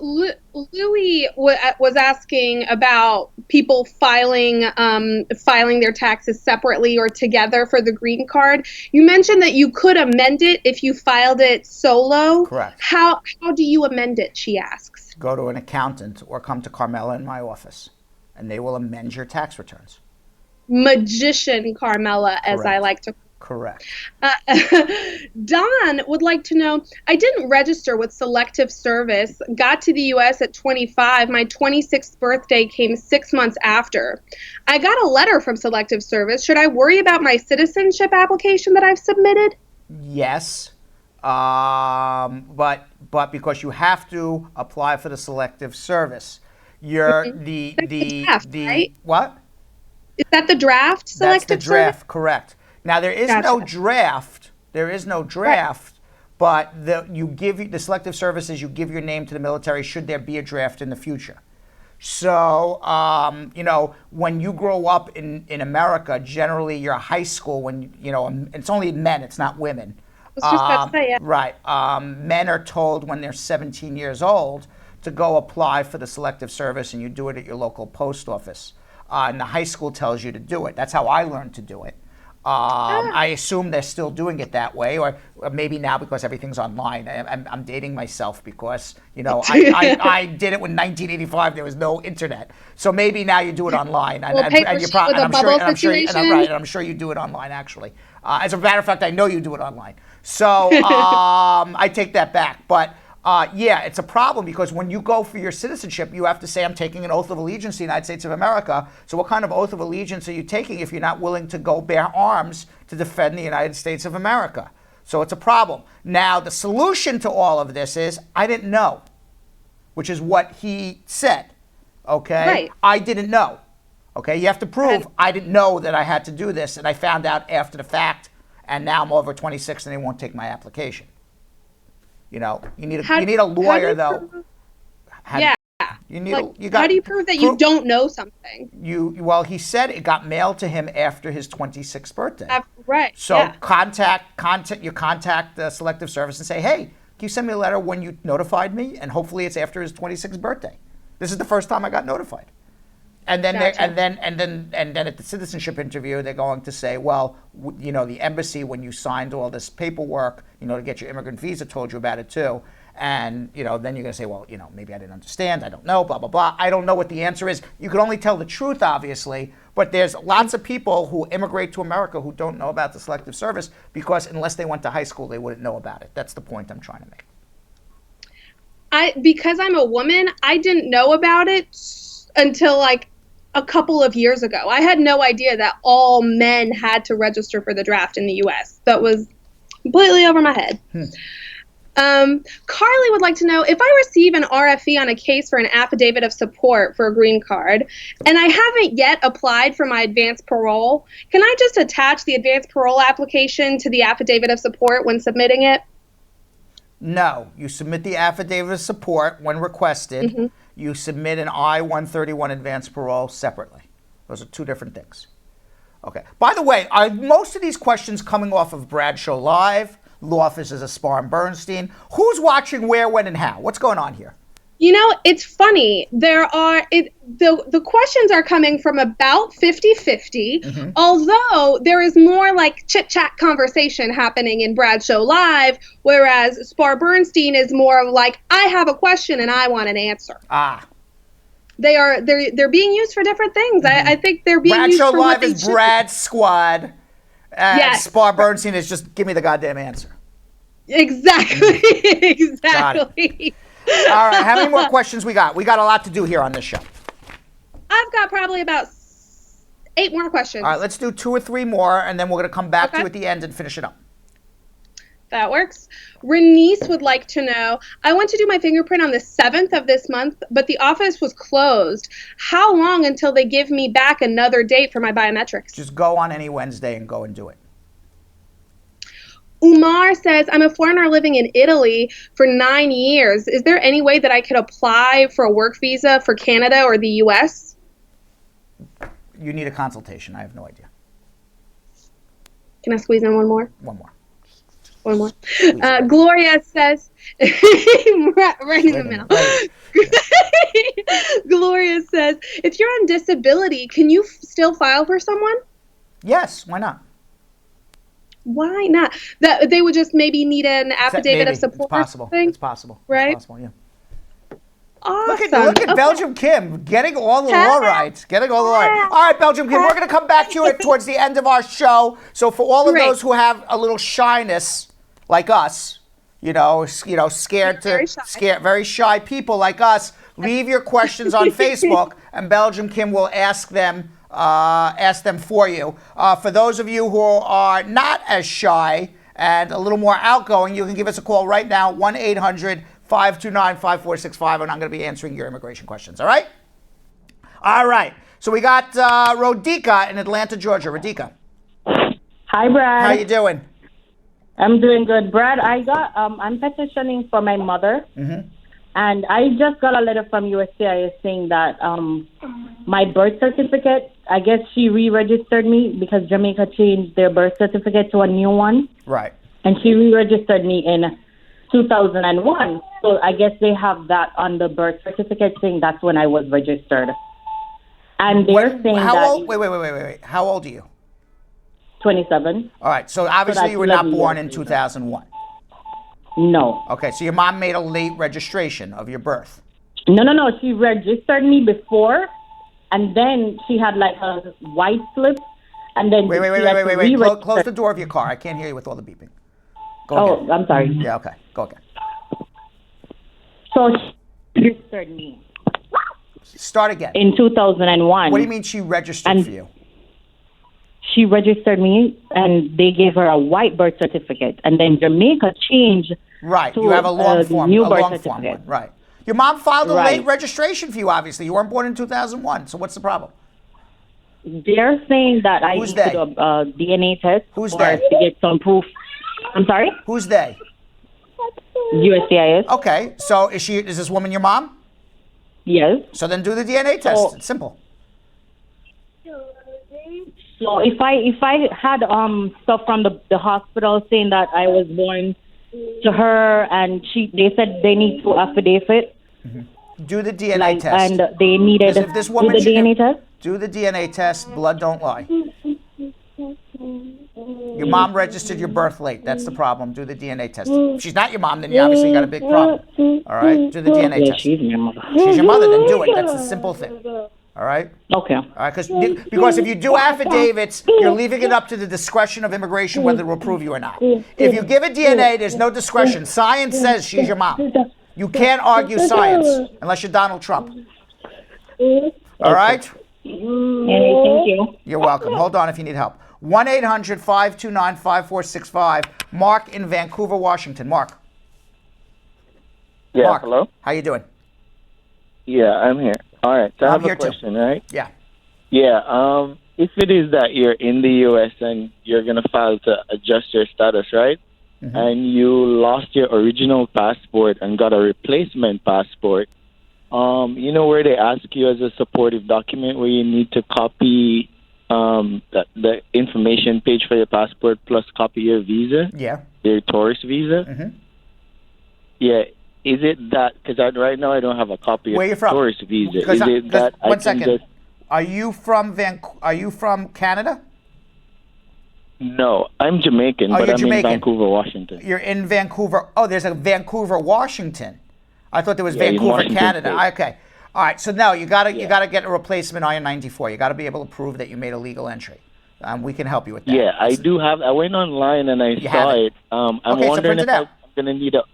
Louis was asking about people filing their taxes separately or together for the green card. You mentioned that you could amend it if you filed it solo. Correct. How do you amend it, she asks. Go to an accountant or come to Carmela in my office, and they will amend your tax returns. Magician Carmela, as Correct. I like to. Correct. Don would like to know, I didn't register with Selective Service, got to the U.S. at 25. My 26th birthday came 6 months after. I got a letter from Selective Service. Should I worry about my citizenship application that I've submitted? Yes. But because you have to apply for the Selective Service. The draft, right? What? Is that the draft Selective That's the draft, Service? correct. Now there is no draft. There is no draft, but the Selective Services, you give your name to the military should there be a draft in the future. So when you grow up in America, generally your high school, it's only men, it's not women. I was just about to say, yeah. Right. Men are told when they're 17 years old to go apply for the Selective Service, and you do it at your local post office. And the high school tells you to do it. That's how I learned to do it. I assume they're still doing it that way, or maybe now because everything's online. I'm dating myself because I did it when 1985 there was no internet. So maybe now you do it online, and I'm sure you do it online actually. As a matter of fact, I know you do it online. So I take that back, but. It's a problem because when you go for your citizenship, you have to say, I'm taking an oath of allegiance to the United States of America. So what kind of oath of allegiance are you taking if you're not willing to go bear arms to defend the United States of America? So it's a problem. Now, the solution to all of this is, I didn't know, which is what he said, okay? Right. I didn't know, okay? You have to prove I didn't know that I had to do this, and I found out after the fact, and now I'm over 26 and they won't take my application. You need a lawyer though. How do you prove that you don't know something? He said it got mailed to him after his 26th birthday. Right. So contact the Selective Service and say, hey, can you send me a letter when you notified me? And hopefully it's after his 26th birthday. This is the first time I got notified. And then and then at the citizenship interview, they're going to say, well, the embassy, when you signed all this paperwork, to get your immigrant visa, told you about it too. And then you're going to say, well, maybe I didn't understand. I don't know, blah, blah, blah. I don't know what the answer is. You can only tell the truth, obviously. But there's lots of people who immigrate to America who don't know about the Selective Service because unless they went to high school, they wouldn't know about it. That's the point I'm trying to make. Because I'm a woman, I didn't know about it until a couple of years ago. I had no idea that all men had to register for the draft in the U.S. That was completely over my head. Carly would like to know, if I receive an RFE on a case for an affidavit of support for a green card, and I haven't yet applied for my advanced parole, can I just attach the advanced parole application to the affidavit of support when submitting it? No, you submit the affidavit of support when requested. Mm-hmm. You submit an I-131 advanced parole separately. Those are two different things. Okay. By the way, are most of these questions coming off of Bradshaw Live, law offices of Spar and Bernstein? Who's watching where, when, and how? What's going on here? It's funny. The questions are coming from about 50-50, although there is more chit-chat conversation happening in Bradshaw Live, whereas Spar Bernstein is more of I have a question and I want an answer. They're being used for different things. I think they're being used for what they should. Bradshaw Live is Brad's squad, and Spar Bernstein is just give me the goddamn answer. Exactly. Exactly. All right, how many more questions we got? We got a lot to do here on this show. I've got probably about 8 more questions. All right, let's do 2 or 3 more, and then we're going to come back to you at the end and finish it up. That works. Renice would like to know, I went to do my fingerprint on the 7th of this month, but the office was closed. How long until they give me back another date for my biometrics? Just go on any Wednesday and go and do it. Umar says, I'm a foreigner living in Italy for 9 years. Is there any way that I could apply for a work visa for Canada or the U.S.? You need a consultation. I have no idea. Can I squeeze in one more? One more. One more. Gloria says, right in the middle. Gloria says, if you're on disability, can you still file for someone? Yes, why not? Why not? That they would just maybe need an affidavit of support. It's possible. It's possible. Right? It's possible, yeah. Awesome. Look at Belgium Kim getting all the law rights. Getting all the law rights. All right, Belgium Kim, we're going to come back to it towards the end of our show. So for all of those who have a little shyness, like us, scared, very shy people like us, leave your questions on Facebook, and Belgium Kim will ask them for you. For those of you who are not as shy and a little more outgoing, you can give us a call right now, 1-800-529-5465, and I'm going to be answering your immigration questions, all right? All right. So we got Rodika in Atlanta, Georgia. Rodika. Hi, Brad. How you doing? I'm doing good. Brad, I'm petitioning for my mother. Mm-hmm. And I just got a letter from USCIS saying that my birth certificate, I guess she re-registered me because Jamaica changed their birth certificate to a new one. Right. And she re-registered me in 2001. So I guess they have that on the birth certificate saying that's when I was registered. And they're saying Wait. How old are you? 27. All right. So obviously you were not born in 2001. No. Okay, so your mom made a late registration of your birth. No. She registered me before, and then she had like a white slip, and then Wait. Close the door of your car. I can't hear you with all the beeping. Go again. I'm sorry. Yeah, okay. Go again. So she registered me. Start again. In 2001. What do you mean she registered for you? She registered me, and they gave her a white birth certificate. And then Jamaica changed. Right. To you have a long form. New a birth long certificate. form one. Right. Your mom filed a Right. late registration for you, obviously. You weren't born in 2001. So what's the problem? They're saying that I need to do a DNA test. Who's or they? to get some proof. I'm sorry? Who's they? USCIS. Okay. So is this woman your mom? Yes. So then do the DNA test. It's simple. So if I had stuff from the hospital saying that I was born to her, and they said they need to affidavit. Mm-hmm. Do the DNA test. And they needed if this woman do the DNA test. Do the DNA test. Blood don't lie. Your mom registered your birth late. That's the problem. Do the DNA test. If she's not your mom, then you obviously got a big problem. All right? Do the DNA test. She's your mother. She's your mother, then do it. That's a simple thing. All right? Okay. All right, because if you do affidavits, you're leaving it up to the discretion of immigration whether it will prove you or not. If you give it DNA, there's no discretion. Science says she's your mom. You can't argue science unless you're Donald Trump. All right? Thank you. You're welcome. Hold on if you need help. 1-800-529-5465. Mark in Vancouver, Washington. Mark. Yeah, Mark, hello? how you doing? Yeah, I'm here. All right, so I have a question, right? Yeah. Yeah, if it is that you're in the U.S. and you're going to file to adjust your status, right? Mm-hmm. And you lost your original passport and got a replacement passport, you know where they ask you as a supportive document where you need to copy the information page for your passport plus copy your visa? Yeah. Your tourist visa? Mm-hmm. Yeah. Is it that, because right now I don't have a copy Where of you the from? tourist visa. Is it that I one can second. just... Are you from Canada? No, I'm Jamaican, but you're I'm Jamaican. in Vancouver, Washington. You're in Vancouver. Oh, there's a Vancouver, Washington. I thought there was Yeah, in Vancouver, Washington Canada. State. Okay. All right. So now you gotta get a replacement I-94. You gotta be able to prove that you made a legal entry. We can help you with that. Yeah, I do have. I went online and I saw it. I'm Okay, so wondering print if it out. I'm gonna need a.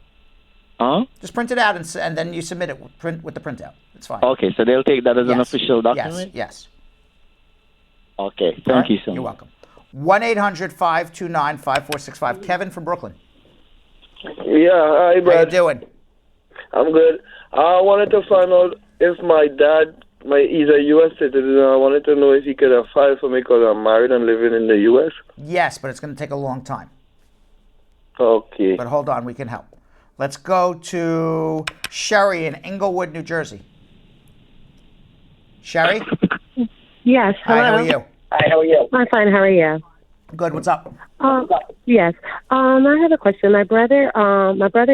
Huh? Just print it out and then you submit it with the printout. It's fine. Okay, so they'll take that as an Yes. official document. Yes. Okay, All thank right? you so You're much. welcome. 1-800-529-5465. Kevin from Brooklyn. Yeah, hi, Brad. How you doing? I'm good. I wanted to find out if my dad, he's a U.S. citizen. I wanted to know if he could file for me because I'm married and living in the U.S. Yes, but it's going to take a long time. Okay. But hold on, we can help. Let's go to Sherry in Englewood, New Jersey. Sherry? Yes, hello. Hi, how are you? Hi, how are you? I'm fine, how are you? Good, what's up? Yes. I have a question. My brother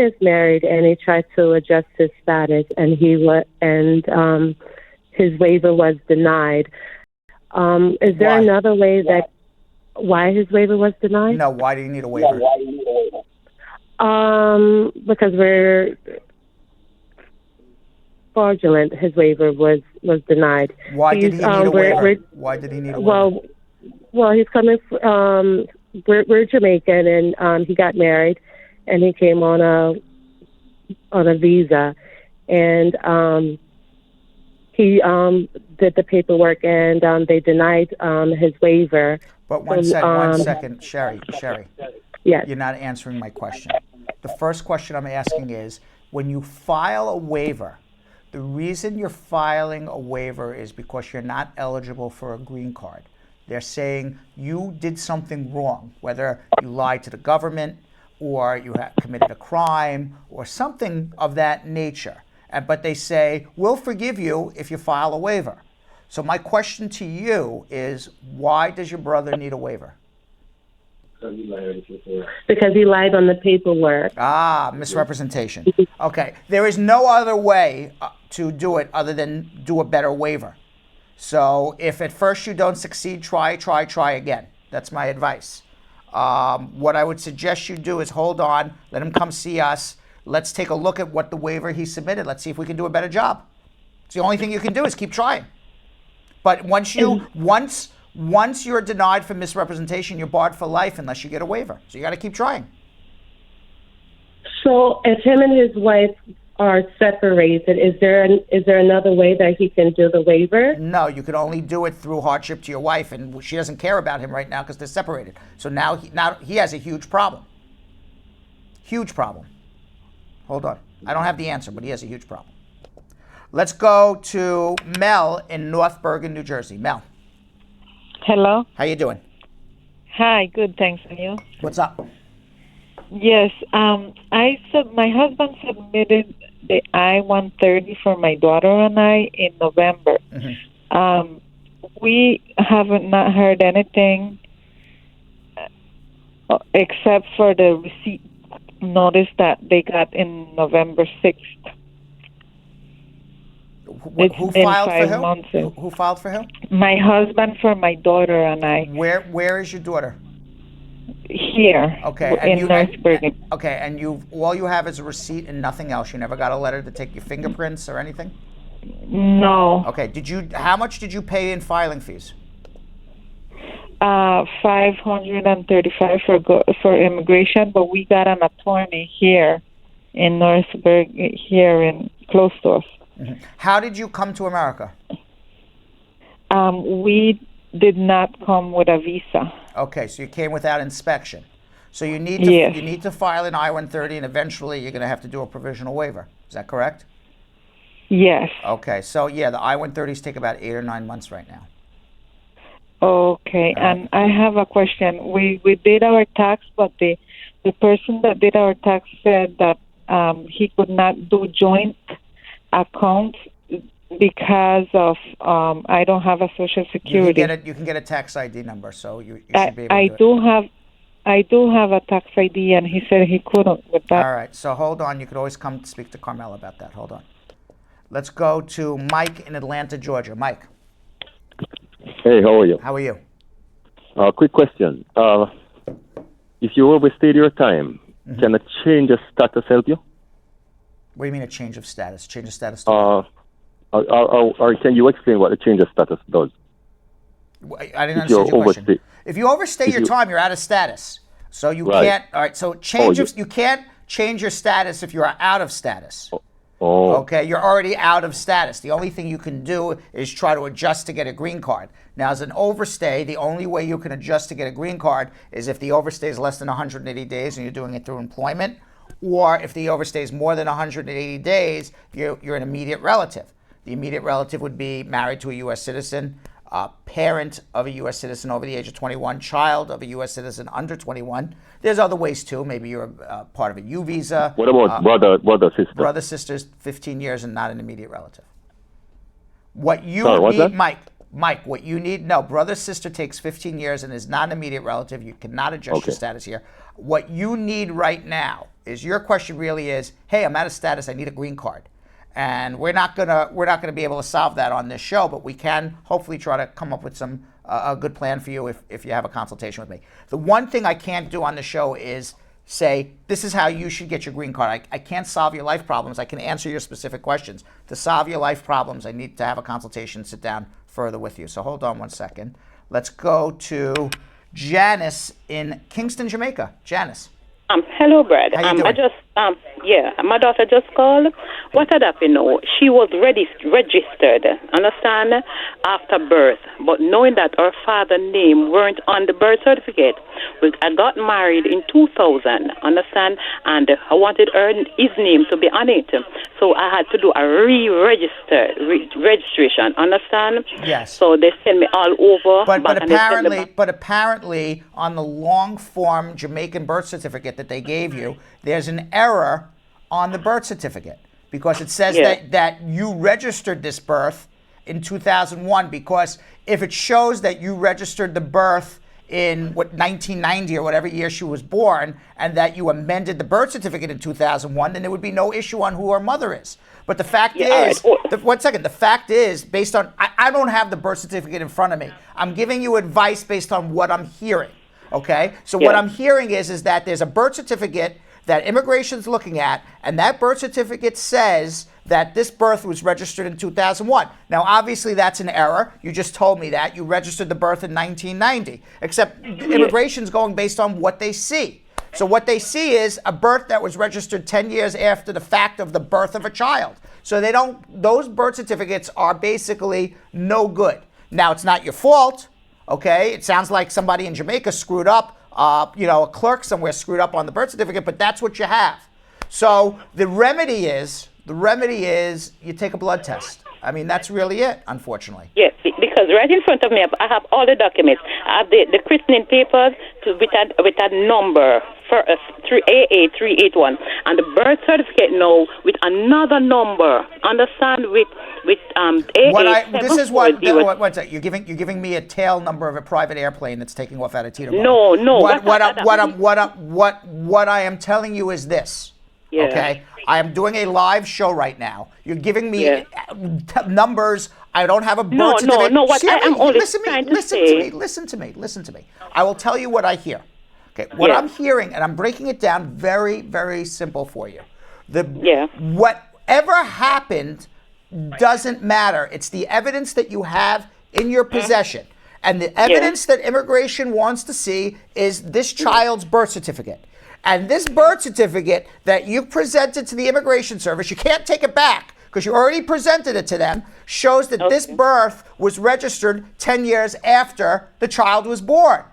is married and he tried to adjust his status and his waiver was denied. Is there another way that why his waiver was denied? No, why do you need a waiver? Because we're fraudulent. His waiver was denied. Why did he need a waiver? Why did he need a waiver? Well, he's coming. We're Jamaican, and he got married, and he came on a visa, and he did the paperwork, and they denied his waiver. But one second, Sherry. Yes. You're not answering my question. The first question I'm asking is, when you file a waiver, the reason you're filing a waiver is because you're not eligible for a green card. They're saying you did something wrong, whether you lied to the government or you committed a crime or something of that nature. But they say, we'll forgive you if you file a waiver. So my question to you is, why does your brother need a waiver? Because he lied on the paperwork. Misrepresentation. Okay. There is no other way to do it other than do a better waiver. So if at first you don't succeed, try again. That's my advice. What I would suggest you do is hold on, let him come see us. Let's take a look at what the waiver he submitted. Let's see if we can do a better job. It's the only thing you can do is keep trying. But once you're denied for misrepresentation, you're barred for life unless you get a waiver. So you got to keep trying. So if him and his wife are separated, is there another way that he can do the waiver? No, you can only do it through hardship to your wife, and she doesn't care about him right now because they're separated. So now he has a huge problem. Huge problem. Hold on. I don't have the answer, but he has a huge problem. Let's go to Mel in North Bergen, New Jersey. Mel. Hello. How you doing? Hi, good, thanks. And you? What's up? Yes, my husband submitted the I-130 for my daughter and I in November. Mm-hmm. We haven't not heard anything except for the receipt notice that they got in November 6th. Who filed for who? Who filed for who? My husband for my daughter and I. Where is your daughter? Here. Okay. In North Bergen. Okay, and all you have is a receipt and nothing else. You never got a letter to take your fingerprints or anything? No. Okay. How much did you pay in filing fees? $535 for immigration, but we got an attorney here in North Bergen, here in close to us. Mm-hmm. How did you come to America? We did not come with a visa. Okay, so you came without inspection. So you need to file an I-130, and eventually you're going to have to do a provisional waiver. Is that correct? Yes. Okay, so yeah, the I-130s take about 8 or 9 months right now. Okay, and I have a question. We did our tax, but the person that did our tax said that he could not do joint accounts because of I don't have a Social Security. You can get a tax ID number, so you should be able to do it. I do have a tax ID, and he said he couldn't with that. All right, so hold on. You could always come speak to Carmel about that. Hold on. Let's go to Mike in Atlanta, Georgia. Mike. Hey, how are you? How are you? Quick question. If you overstayed your time, can a change of status help you? What do you mean a change of status? Change of status? Or can you explain what a change of status does? I didn't understand your question. If you overstay your time, you're out of status. So you can't. All right. So you can't change your status if you're out of status. Okay, you're already out of status. The only thing you can do is try to adjust to get a green card. Now, as an overstay, the only way you can adjust to get a green card is if the overstay is less than 180 days and you're doing it through employment, or if the overstay is more than 180 days, you're an immediate relative. The immediate relative would be married to a U.S. citizen. parent of a U.S. citizen over the age of 21, child of a U.S. citizen under 21. There's other ways too. Maybe you're part of a U visa. What about brother, sister? Brother, sisters, 15 years and not an immediate relative. What you Sorry, what's need, that? Mike, what you need, no, brother, sister takes 15 years and is not an immediate relative. You cannot adjust your status here. What you need right now is, your question really is, hey, I'm out of status, I need a green card. And we're not gonna be able to solve that on this show, but we can hopefully try to come up with some a good plan for you if you have a consultation with me. The one thing I can't do on the show is say, this is how you should get your green card. I can't solve your life problems. I can answer your specific questions. To solve your life problems, I need to have a consultation, sit down further with you. So hold on one second. Let's go to Janice in Kingston, Jamaica. Janice. Hello, Brad. How you doing? I just, my daughter just called. What had happened now? She was registered, understand, after birth, but knowing that her father's name weren't on the birth certificate. I got married in 2000, understand, and I wanted his name to be on it. So I had to do a registration, understand? Yes. So they sent me all over. But apparently, on the long form Jamaican birth certificate that they gave you, there's an error on the birth certificate because it says that you registered this birth in 2001, because if it shows that you registered the birth in 1990 or whatever year she was born, and that you amended the birth certificate in 2001, then there would be no issue on who her mother is. But the fact is, the fact is, based on, I don't have the birth certificate in front of me. I'm giving you advice based on what I'm hearing, okay? So what I'm hearing is that there's a birth certificate that immigration's looking at, and that birth certificate says that this birth was registered in 2001. Now, obviously, that's an error. You just told me that. You registered the birth in 1990, except immigration's going based on what they see. So what they see is a birth that was registered 10 years after the fact of the birth of a child. So those birth certificates are basically no good. Now, it's not your fault, okay? It sounds like somebody in Jamaica screwed up, a clerk somewhere screwed up on the birth certificate, but that's what you have. So the remedy is you take a blood test. I mean, that's really it, unfortunately. Yes, because right in front of me, I have all the documents. I have the christening papers with that number for AA 381, and the birth certificate now with another number. Understand, with AA. This is what. What's that? You're giving me a tail number of a private airplane that's taking off out of Teterboro. No. What I am telling you is this. Yeah. Okay. I am doing a live show right now. You're giving me numbers. I don't have a birth certificate. No. What I'm only trying to say. Listen to me. I will tell you what I hear. Okay. What I'm hearing, and I'm breaking it down very, very simple for you. Whatever happened doesn't matter. It's the evidence that you have in your possession. And the evidence that immigration wants to see is this child's birth certificate. And this birth certificate that you presented to the Immigration Service, you can't take it back because you already presented it to them, shows that this birth was registered 10 years after the child was born.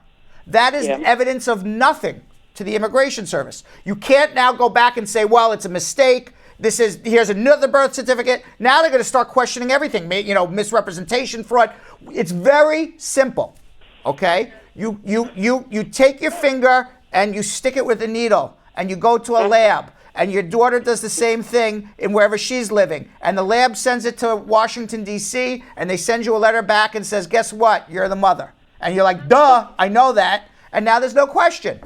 That is evidence of nothing to the Immigration Service. You can't now go back and say, well, it's a mistake. Here's another birth certificate. Now they're going to start questioning everything, misrepresentation, fraud. It's very simple, okay? You take your finger and you stick it with a needle, and you go to a lab, and your daughter does the same thing in wherever she's living, and the lab sends it to Washington, D.C., and they send you a letter back and says, guess what? You're the mother. And you're like, duh, I know that, and now there's no question.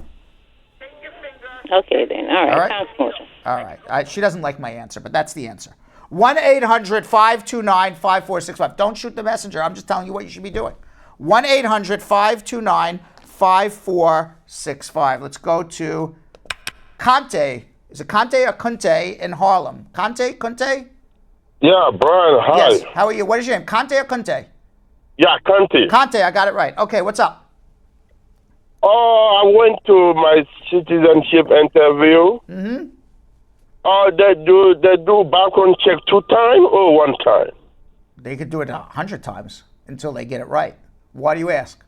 Okay, then. All right. Thanks, Moshe. All right. She doesn't like my answer, but that's the answer. 1-800-529-5465. Don't shoot the messenger. I'm just telling you what you should be doing. 1-800-529-5465. Let's go to Conte. Is it Conte or Kunte in Harlem? Conte? Yeah, Brian, hi. Yes. How are you? What is your name? Conte or Kunte? Yeah, Conte. Conte, I got it right. Okay, what's up? Oh, I went to my citizenship interview. Mm-hmm. They do background check 2 times or 1 time? They could do it 100 times until they get it right. Why do you ask?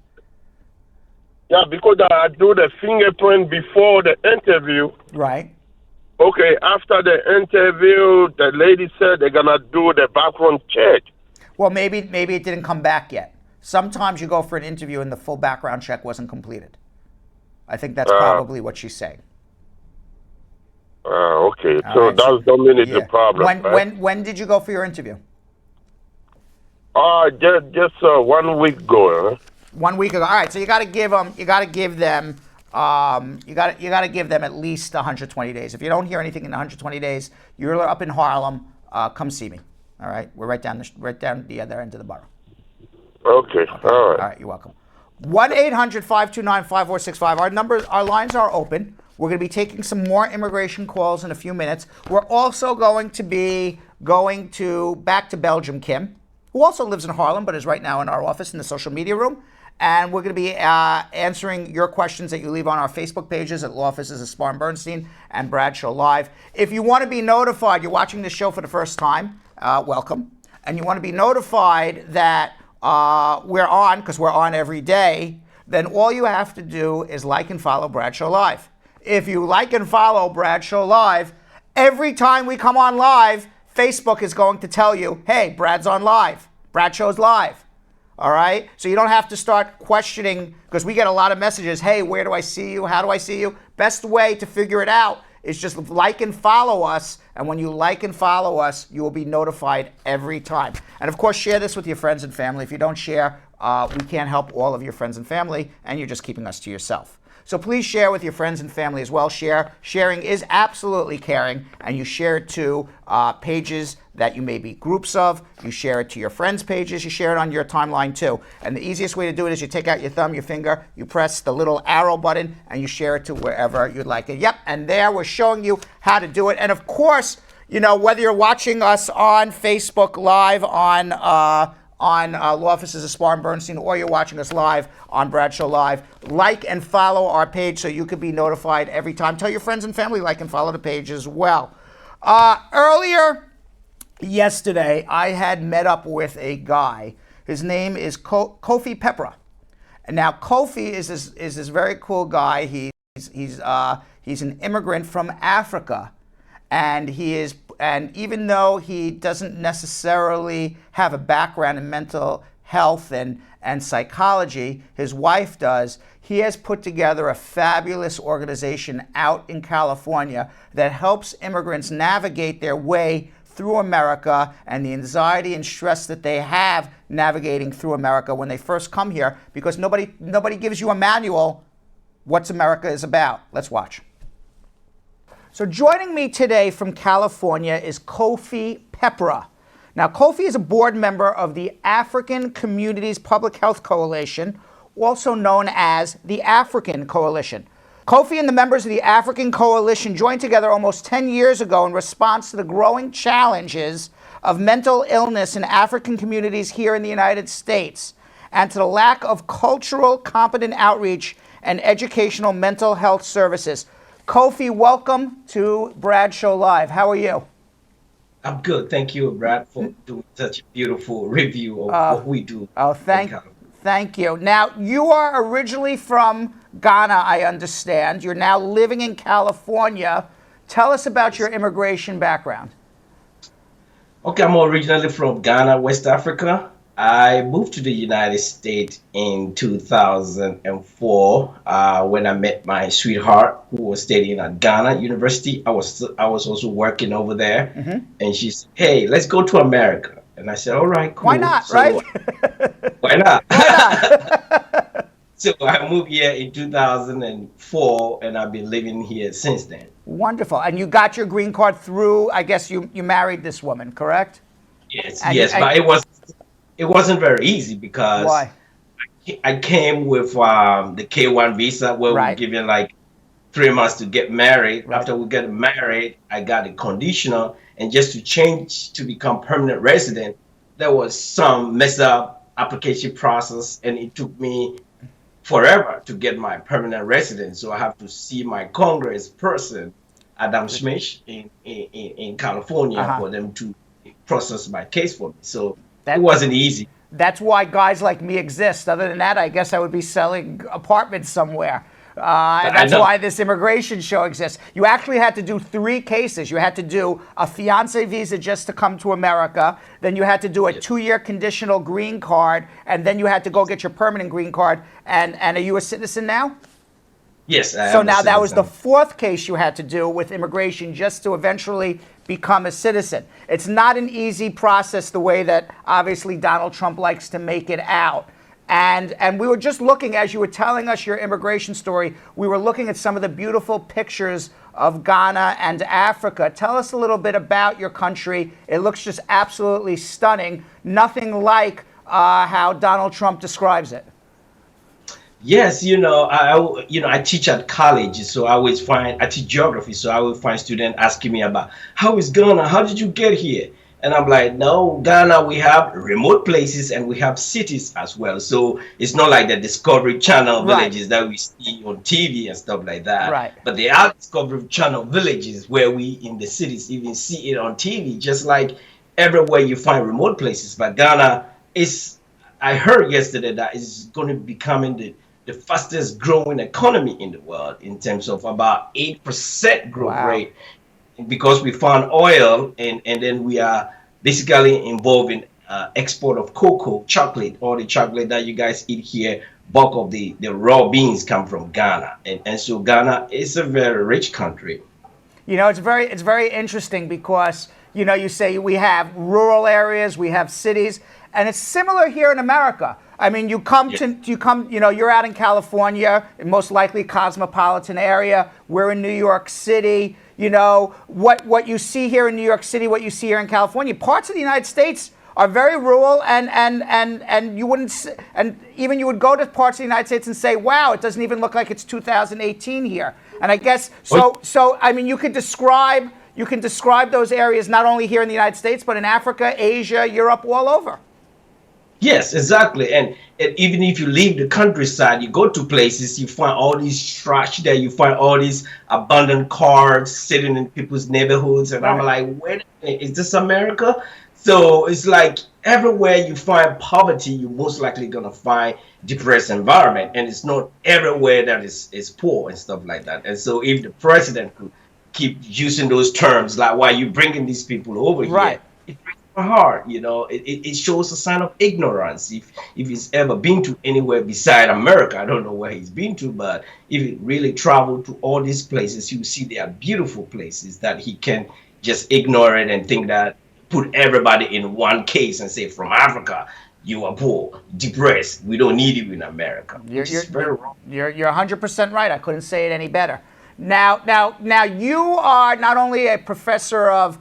Yeah, because I do the fingerprint before the interview. Right. Okay, after the interview, the lady said they're going to do the background check. Well, maybe it didn't come back yet. Sometimes you go for an interview and the full background check wasn't completed. I think that's probably what she's saying. Okay. All So right, that don't mean it's a problem, right? When did you go for your interview? Just 1 week ago. Huh? 1 week ago. All right, so you got to give them. You got to give them at least 120 days. If you don't hear anything in 120 days, you're up in Harlem. Come see me. All right, we're right down the other end of the borough. Okay. All right. All right, you're welcome. 1-800-529-5465. Our lines are open. We're going to be taking some more immigration calls in a few minutes. We're also going to be back to Belgium, Kim, who also lives in Harlem but is right now in our office in the social media room. And we're going to be answering your questions that you leave on our Facebook pages at Law Offices of Spar and Bernstein and Bradshaw Live. If you want to be notified, you're watching this show for the first time, welcome. And you want to be notified that we're on, because we're on every day, then all you have to do is like and follow Bradshaw Live. If you like and follow Bradshaw Live, every time we come on live, Facebook is going to tell you, hey, Brad's on live. Bradshaw's live. All right? So you don't have to start questioning, because we get a lot of messages, hey, where do I see you? How do I see you? Best way to figure it out is just like and follow us. And when you like and follow us, you will be notified every time. And of course, share this with your friends and family. If you don't share, we can't help all of your friends and family, and you're just keeping us to yourself. So please share with your friends and family as well. Sharing is absolutely caring, and you share it to pages that you may be groups of. You share it to your friends' pages. You share it on your timeline too. And the easiest way to do it is you take out your thumb, your finger, you press the little arrow button, and you share it to wherever you'd like it. Yep, and there we're showing you how to do it. And of course, you know, whether you're watching us on Facebook Live on Law Offices of Spar and Bernstein, or you're watching us live on Bradshaw Live, like and follow our page so you can be notified every time. Tell your friends and family like and follow the page as well. Earlier yesterday, I had met up with a guy. His name is Kofi Pepra. And now Kofi is this very cool guy. He's an immigrant from Africa. And even though he doesn't necessarily have a background in mental health and psychology, his wife does, he has put together a fabulous organization out in California that helps immigrants navigate their way through America and the anxiety and stress that they have navigating through America when they first come here, because nobody gives you a manual what America is about. Let's watch. So joining me today from California is Kofi Pepra. Now, Kofi is a board member of the African Communities Public Health Coalition, also known as the African Coalition. Kofi and the members of the African Coalition joined together almost 10 years ago in response to the growing challenges of mental illness in African communities here in the United States, and to the lack of cultural competent outreach and educational mental health services. Kofi, welcome to Bradshaw Live. How are you? I'm good. Thank you, Brad, for doing such a beautiful review of what we do. Oh, thank you. Now, you are originally from Ghana, I understand. You're now living in California. Tell us about your immigration background. Okay, I'm originally from Ghana, West Africa. I moved to the United States in 2004 when I met my sweetheart, who was studying at Ghana University. I was also working over there, and she said, "Hey, let's go to America." And I said, "All right, cool." Why not, right? Why not? So I moved here in 2004, and I've been living here since then. Wonderful. And you got your green card through, I guess you married this woman, correct? Yes, but it wasn't very easy because why? I came with the K1 visa where we're given like 3 months to get married. Right. After we get married, I got a conditional, and just to change to become permanent resident, there was some messed up application process, and it took me forever to get my permanent residence. So I have to see my Congress person, Adam Smith, in California for them to process my case for me. So it wasn't easy. That's why guys like me exist. Other than that, I guess I would be selling apartments somewhere. And that's why this immigration show exists. You actually had to do 3 cases. You had to do a fiancé visa just to come to America. Then you had to do a 2-year conditional green card. And then you had to go get your permanent green card. And are you a citizen now? Yes, I So am a now that was the citizen. 4th case you had to do with immigration just to eventually become a citizen. It's not an easy process the way that obviously Donald Trump likes to make it out. And we were just looking, as you were telling us your immigration story, we were looking at some of the beautiful pictures of Ghana and Africa. Tell us a little bit about your country. It looks just absolutely stunning. Nothing like how Donald Trump describes it. Yes, I teach at college, so I teach geography, so I will find students asking me about how is Ghana, how did you get here? And I'm like, no, Ghana, we have remote places and we have cities as well. So it's not like the Discovery Channel villages that we see on TV and stuff like that. Right. But there are Discovery Channel villages where we in the cities even see it on TV, just like everywhere you find remote places. But Ghana is, I heard yesterday that it's going to be becoming the fastest growing economy in the world in terms of about 8% growth rate, because we found oil and then we are basically involved in export of cocoa, chocolate, all the chocolate that you guys eat here. Bulk of the raw beans come from Ghana, and so Ghana is a very rich country. It's very interesting because you say we have rural areas, we have cities, and it's similar here in America. I mean, you're out in California, most likely cosmopolitan area. We're in New York City. What you see here in New York City, what you see here in California, parts of the United States are very rural, and you wouldn't, and even you would go to parts of the United States and say, wow, it doesn't even look like it's 2018 here. And I guess so I mean, you can describe those areas not only here in the United States, but in Africa, Asia, Europe, all over. Yes, exactly. And even if you leave the countryside, you go to places, you find all these trash there, you find all these abandoned cars sitting in people's neighborhoods. And I'm like, wait a minute, is this America? So it's like everywhere you find poverty, you're most likely going to find depressed environment. And it's not everywhere that is poor and stuff like that. And so if the president could keep using those terms, like, why are you bringing these people over here? It breaks my heart, it shows a sign of ignorance. If he's ever been to anywhere beside America, I don't know where he's been to, but if he really traveled to all these places, you see they are beautiful places that he can just ignore it and think that put everybody in one case and say, from Africa, you are poor, depressed, we don't need you in America. You're 100% right. I couldn't say it any better. Now you are not only a professor of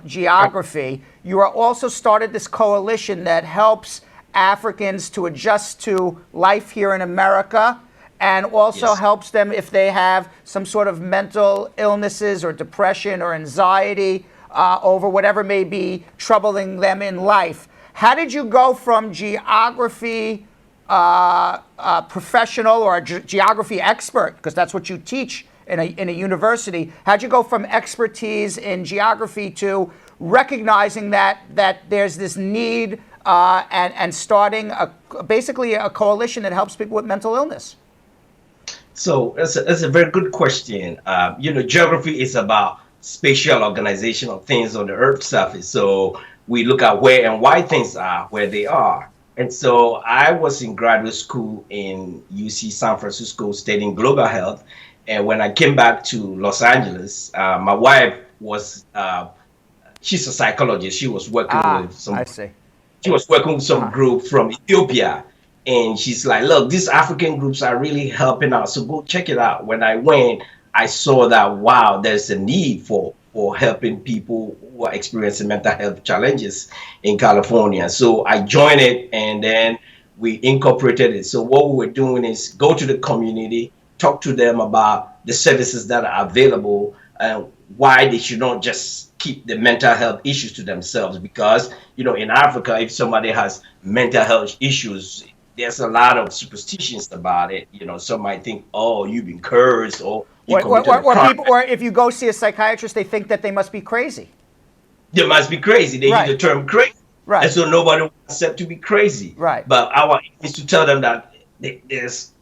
geography, you are also started this coalition that helps Africans to adjust to life here in America, and also helps them if they have some sort of mental illnesses or depression or anxiety over whatever may be troubling them in life. How did you go from geography professional or a geography expert, because that's what you teach in a university, how'd you go from expertise in geography to recognizing that there's this need and starting basically a coalition that helps people with mental illness? So that's a very good question. Geography is about spatial organization of things on the Earth's surface. So we look at where and why things are where they are. And so I was in graduate school in UC San Francisco studying global health. And when I came back to Los Angeles, my wife was, she's a psychologist. She was working with some, she was working with some group from Ethiopia. And she's like, look, these African groups are really helping out. So go check it out. When I went, I saw that, wow, there's a need for helping people who are experiencing mental health challenges in California. So I joined it, and then we incorporated it. So what we were doing is go to the community, talk to them about the services that are available and why they should not just keep the mental health issues to themselves. Because, in Africa, if somebody has mental health issues, there's a lot of superstitions about it. Some might think, oh, you've been cursed, or or if you go see a psychiatrist, they think that they must be crazy. They must be crazy. They use the term crazy. Right. And so nobody wants them to be crazy. Right. But our aim is to tell them that there's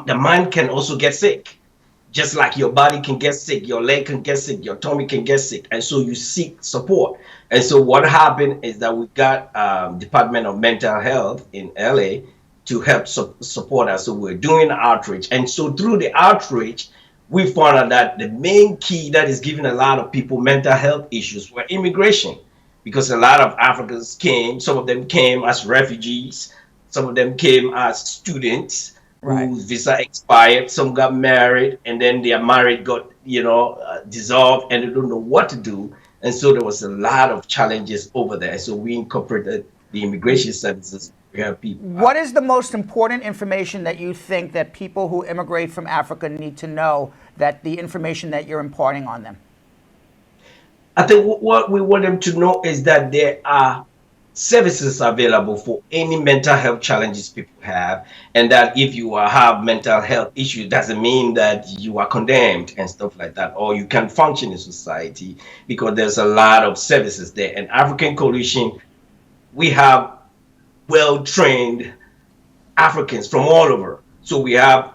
the mind can also get sick. Just like your body can get sick, your leg can get sick, your tummy can get sick, and so you seek support. And so what happened is that we got Department of Mental Health in LA to help support us. So we're doing outreach, and so through the outreach, we found out that the main key that is giving a lot of people mental health issues were immigration, because a lot of Africans came. Some of them came as refugees, some of them came as students whose visa expired. Some got married, and then their marriage got, dissolved, and they don't know what to do. And so there was a lot of challenges over there. So we incorporated the immigration services to help people. What is the most important information that you think that people who immigrate from Africa need to know, that the information that you're imparting on them? I think what we want them to know is that there are services available for any mental health challenges people have, and that if you have mental health issues, doesn't mean that you are condemned and stuff like that, or you can function in society, because there's a lot of services there. And African Coalition, we have well-trained Africans from all over. So we have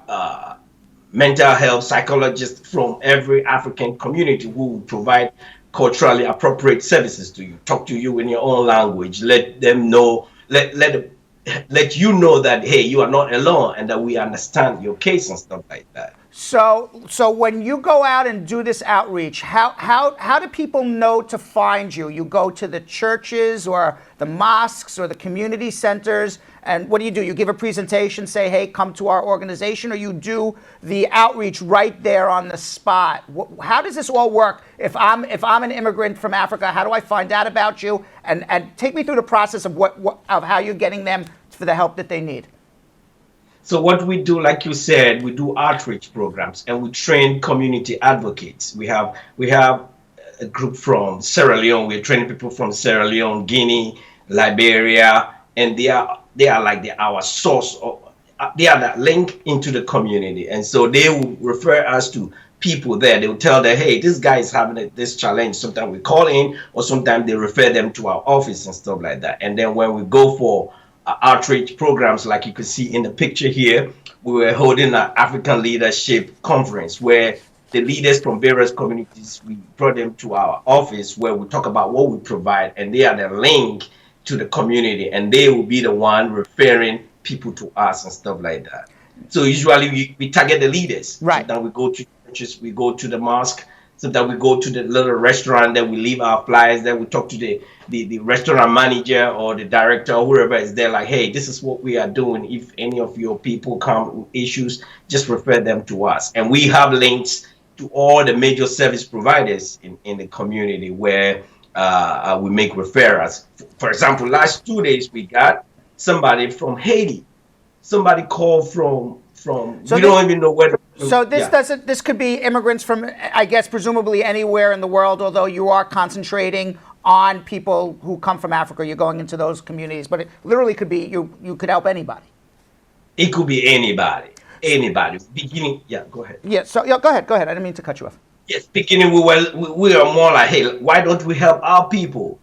mental health psychologists from every African community who will provide culturally appropriate services to you, talk to you in your own language, let them know, let you know that, hey, you are not alone, and that we understand your case and stuff like that. So when you go out and do this outreach, how do people know to find you? You go to the churches or the mosques or the community centers, and what do? You give a presentation, say, hey, come to our organization, or you do the outreach right there on the spot? How does this all work? If I'm an immigrant from Africa, how do I find out about you? And take me through the process of of how you're getting them for the help that they need. So what we do, like you said, we do outreach programs, and we train community advocates. We have a group from Sierra Leone. We're training people from Sierra Leone, Guinea, Liberia, and they are like our source. They are that link into the community, and so they will refer us to people there. They will tell them, hey, this guy is having this challenge. Sometimes we call in, or sometimes they refer them to our office and stuff like that. And then when we go for outreach programs, like you can see in the picture here, we were holding an African Leadership Conference where the leaders from various communities, we brought them to our office where we talk about what we provide, and they are the link to the community, and they will be the one referring people to us and stuff like that. So usually we target the leaders. Right. Sometimes we go to churches, we go to the mosque, sometimes we go to the little restaurant, then we leave our flyers, then we talk to the restaurant manager or the director or whoever is there, like, hey, this is what we are doing. If any of your people come with issues, just refer them to us. And we have links to all the major service providers in the community where we make referrals. For example, last 2 days, we got somebody from Haiti. Somebody called from we don't even know where. So this could be immigrants from, I guess, presumably anywhere in the world, although you are concentrating on people who come from Africa. You're going into those communities, but it literally could be you could help anybody. It could be anybody. Beginning, go ahead. Go ahead. I didn't mean to cut you off. Yes, beginning we are more like, hey, why don't we help our people?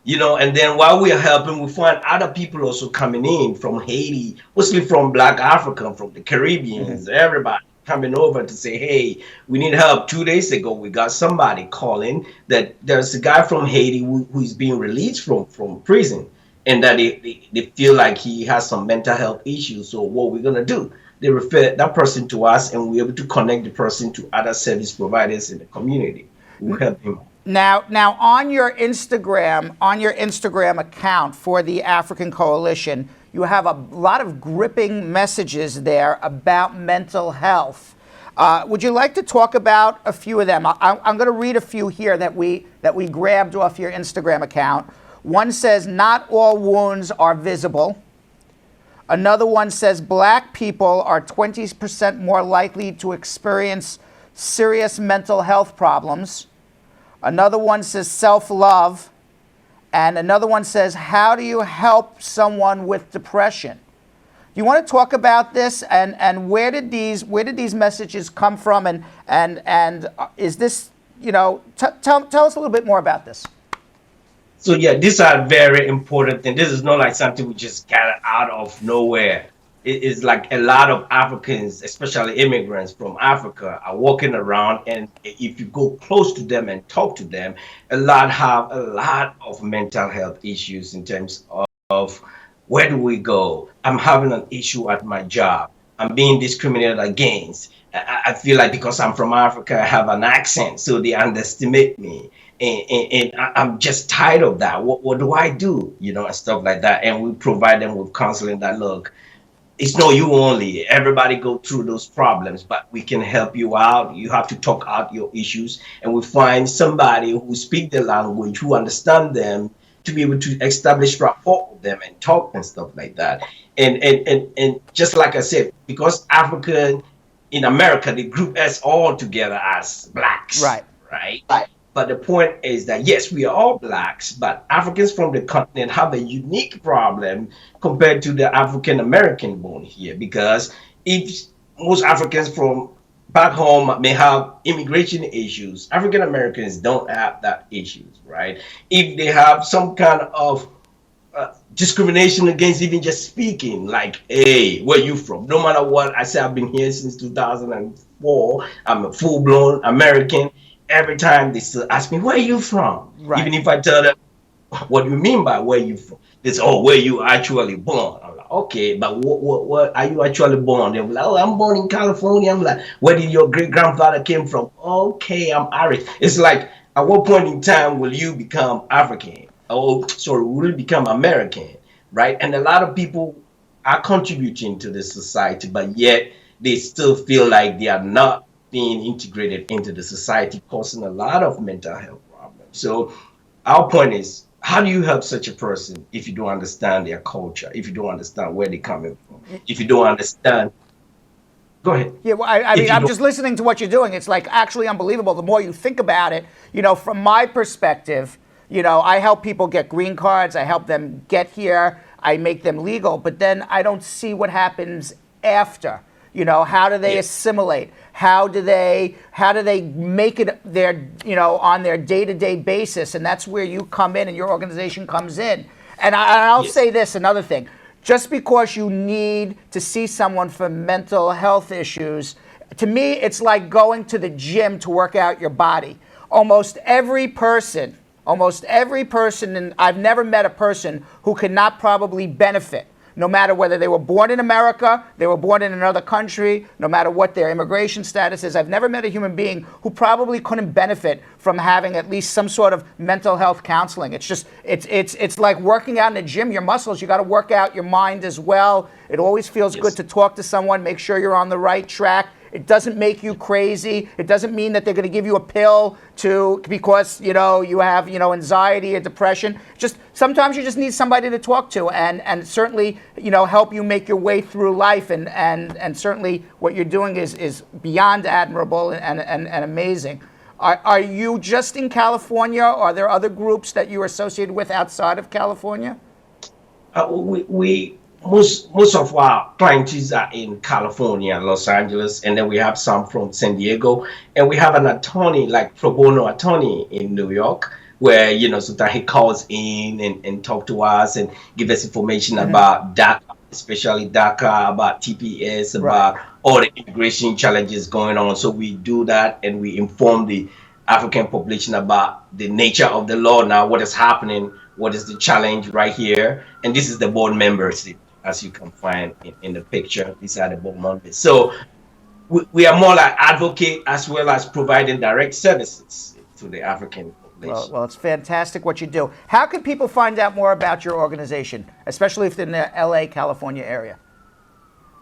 And then while we are helping, we find other people also coming in from Haiti, mostly from Black Africa, from the Caribbeans, everybody coming over to say, hey, we need help. 2 days ago, we got somebody calling that there's a guy from Haiti who's being released from prison, and that they feel like he has some mental health issues. So what we're going to do, they refer that person to us, and we're able to connect the person to other service providers in the community who help him. Now, on your Instagram account for the African Coalition, you have a lot of gripping messages there about mental health. Would you like to talk about a few of them? I'm going to read a few here that we grabbed off your Instagram account. One says, "Not all wounds are visible." Another one says, "Black people are 20% more likely to experience serious mental health problems." Another one says self-love. And another one says, how do you help someone with depression? Do you want to talk about this, and where did these messages come from, and is this, tell us a little bit more about this. So these are very important things. This is not like something we just got out of nowhere. is like a lot of Africans, especially immigrants from Africa, are walking around, and if you go close to them and talk to them, a lot have a lot of mental health issues in terms of where do we go? I'm having an issue at my job. I'm being discriminated against. I feel like because I'm from Africa, I have an accent, so they underestimate me. I'm just tired of that. What do I do? And stuff like that. And we provide them with counseling that look, it's not you only. Everybody go through those problems, but we can help you out. You have to talk out your issues, and we find somebody who speak the language, who understand them, to be able to establish rapport with them and talk and stuff like that. And just like I said, because African in America, they group us all together as blacks, Right. right? But the point is that yes, we are all blacks, but Africans from the continent have a unique problem compared to the African American born here. Because if most Africans from back home may have immigration issues, African Americans don't have that issues, right? If they have some kind of discrimination against even just speaking, like, hey, where you from? No matter what, I say I've been here since 2004. I'm a full-blown American. Every time they still ask me, where are you from? Right. Even if I tell them, what do you mean by where you from? They say, oh, where you actually born? I'm like, okay, but what are you actually born? They're like, oh, I'm born in California. I'm like, where did your great grandfather came from? Okay, I'm Irish. It's like, at what point in time will you become African? Oh, sorry, will you become American? Right? And a lot of people are contributing to the society, but yet they still feel like they are not being integrated into the society, causing a lot of mental health problems. So our point is, how do you help such a person if you don't understand their culture, if you don't understand where they're coming from, if you don't understand? Go ahead. Yeah, well, I mean, I'm just listening to what you're doing. It's like actually unbelievable. The more you think about it, from my perspective, I help people get green cards. I help them get here. I make them legal. But then I don't see what happens after. How do they assimilate? How do they make it their, on their day-to-day basis? And that's where you come in and your organization comes in. And I'll say this, another thing. Just because you need to see someone for mental health issues, to me, it's like going to the gym to work out your body. Almost every person, and I've never met a person who could not probably benefit, no matter whether they were born in America, they were born in another country, no matter what their immigration status is. I've never met a human being who probably couldn't benefit from having at least some sort of mental health counseling. It's just, it's like working out in the gym, your muscles, you got to work out your mind as well. It always feels good to talk to someone, make sure you're on the right track. It doesn't make you crazy. It doesn't mean that they're going to give you a pill because you have anxiety or depression. Just sometimes you just need somebody to talk to and certainly help you make your way through life and certainly what you're doing is beyond admirable and amazing. Are you just in California? Are there other groups that you're associated with outside of California? Most of our clients are in California, Los Angeles, and then we have some from San Diego, and we have an attorney, like pro bono attorney in New York, where sometimes he calls in and talk to us and give us information about DACA, especially DACA, about TPS, about all the immigration challenges going on. So we do that, and we inform the African population about the nature of the law now, what is happening, what is the challenge right here, and this is the board membership. As you can find in the picture, these are the board members. So we are more like advocate as well as providing direct services to the African population. Well, it's fantastic what you do. How can people find out more about your organization, especially if they're in the LA, California area?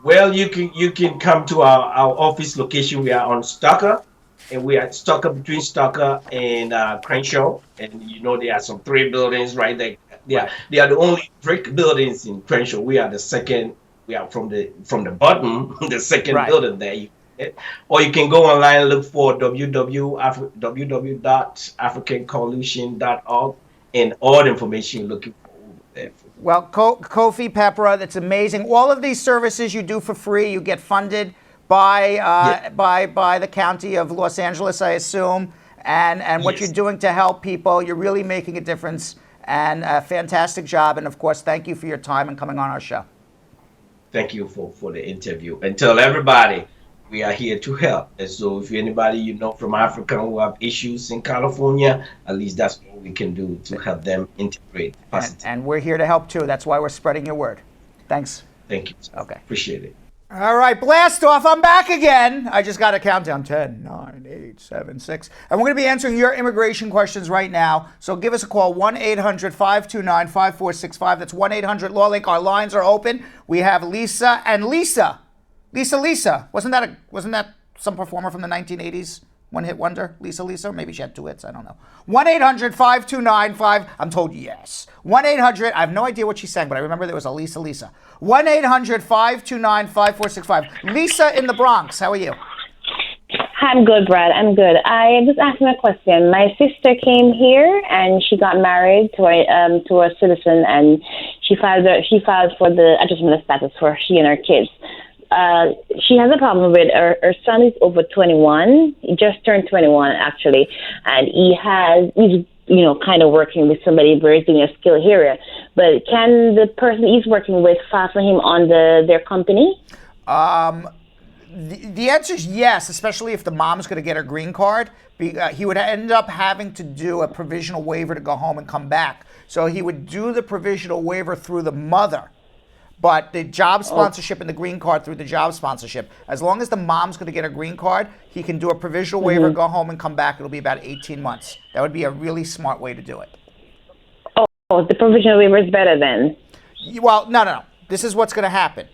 Well, you can come to our office location. We are on Stocker, and we are Stocker between Stocker and Crenshaw. And there are some 3 buildings right there. They are the only brick buildings in Crenshaw. We are the second. We are from the bottom, the second building there. Or you can go online and look for www.africancoalition.org and all the information you're looking for over there. Well, Kofi Pepera, that's amazing. All of these services you do for free. You get funded by the county of Los Angeles, I assume. And what you're doing to help people, you're really making a difference. And a fantastic job. And of course, thank you for your time and coming on our show. Thank you for the interview. And tell everybody we are here to help. And so if anybody you know from Africa who have issues in California, at least that's what we can do to help them integrate positively. And we're here to help too. That's why we're spreading your word. Thanks. Thank you. Okay. Appreciate it. All right, blast off. I'm back again. I just got a countdown. 10, 9, 8, 7, 6. And we're going to be answering your immigration questions right now. So give us a call, 1-800-529-5465. That's 1-800-LAW-LINK. Our lines are open. We have Lisa and Lisa. Lisa. Wasn't that some performer from the 1980s? One hit wonder? Lisa? Maybe she had 2 hits. I don't know. 1-800-529-5. I'm told yes. 1-800. I have no idea what she sang, but I remember there was a Lisa. 1-800-529-5465. Lisa in the Bronx. How are you? I'm good, Brad. I'm good. I just asked my question. My sister came here and she got married to a citizen, and she filed for the adjustment of status for she and her kids. She has a problem with her son is over 21. He just turned 21 actually, and he's kind of working with somebody where he's doing a skill area. But can the person he's working with file for him on their company? The answer is yes, especially if the mom's going to get her green card. He would end up having to do a provisional waiver to go home and come back. So he would do the provisional waiver through the mother. But the job sponsorship and the green card through the job sponsorship, as long as the mom's going to get a green card, he can do a provisional waiver, go home and come back. It'll be about 18 months. That would be a really smart way to do it. Oh, the provisional waiver is better then? Well, no. This is what's going to happen,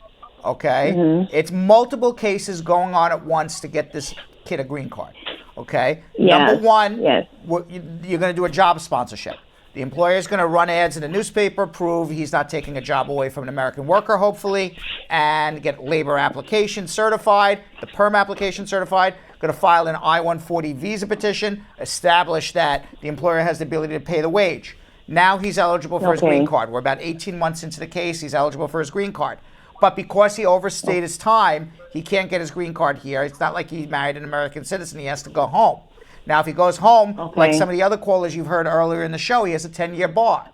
okay? It's multiple cases going on at once to get this kid a green card, okay? Yes. Number one, yes. You're going to do a job sponsorship. The employer is going to run ads in the newspaper, prove he's not taking a job away from an American worker, hopefully, and get labor application certified, the perm application certified, going to file an I-140 visa petition, establish that the employer has the ability to pay the wage. Now he's eligible for his green card. We're about 18 months into the case. He's eligible for his green card. But because he overstayed his time, he can't get his green card here. It's not like he married an American citizen. He has to go home. Now, if he goes home, like some of the other callers you've heard earlier in the show, he has a 10-year bar.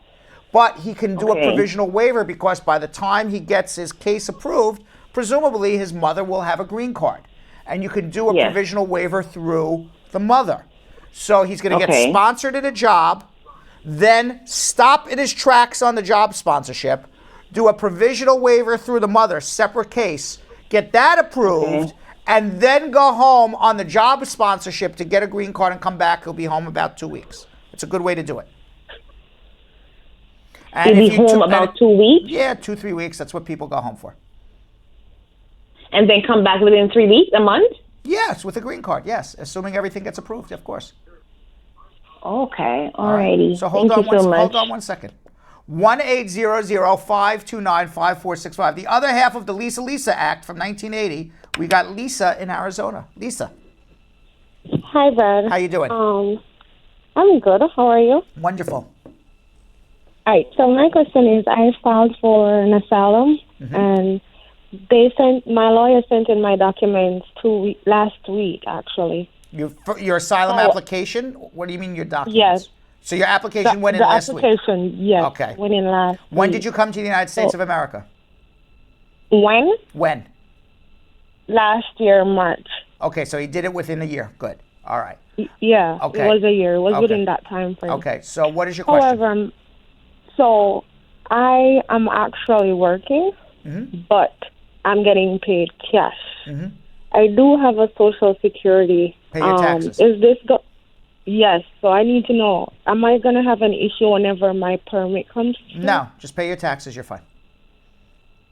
But he can do a provisional waiver because by the time he gets his case approved, presumably his mother will have a green card. And you can do a provisional waiver through the mother. So he's going to get sponsored at a job, then stop in his tracks on the job sponsorship, do a provisional waiver through the mother, separate case, get that approved, and then go home on the job sponsorship to get a green card and come back. He'll be home about 2 weeks. It's a good way to do it. And he'll be home about 2 weeks? Yeah, 2-3 weeks. That's what people go home for. And then come back within 3 weeks, a month? Yes, with a green card, yes. Assuming everything gets approved, of course. Okay, all righty. So hold Thank on you so much. Hold on 1 second. 1-800-529-5465. The other half of the Lisa Act from 1980, we got Lisa in Arizona. Lisa. Hi, Brad. How you doing? I'm good. How are you? Wonderful. All right. So my question is, I filed for an asylum, and my lawyer sent in my documents last week, actually. Your asylum application? What do you mean your documents? Yes. So your application went in last week? The application, yes. Okay. Went in last When week. did you come to the United States of America? When? When? Last year, March. Okay, so he did it within a year. Good. All right. Yeah, Okay. it was a year. It was Okay. within that time frame. Okay, so what is your question? However, so I am actually working, but I'm getting paid cash. I do have a Social Security. Pay your taxes. Is this Yes, so I need to know, am I going to have an issue whenever my permit comes through? No, just pay your taxes. You're fine.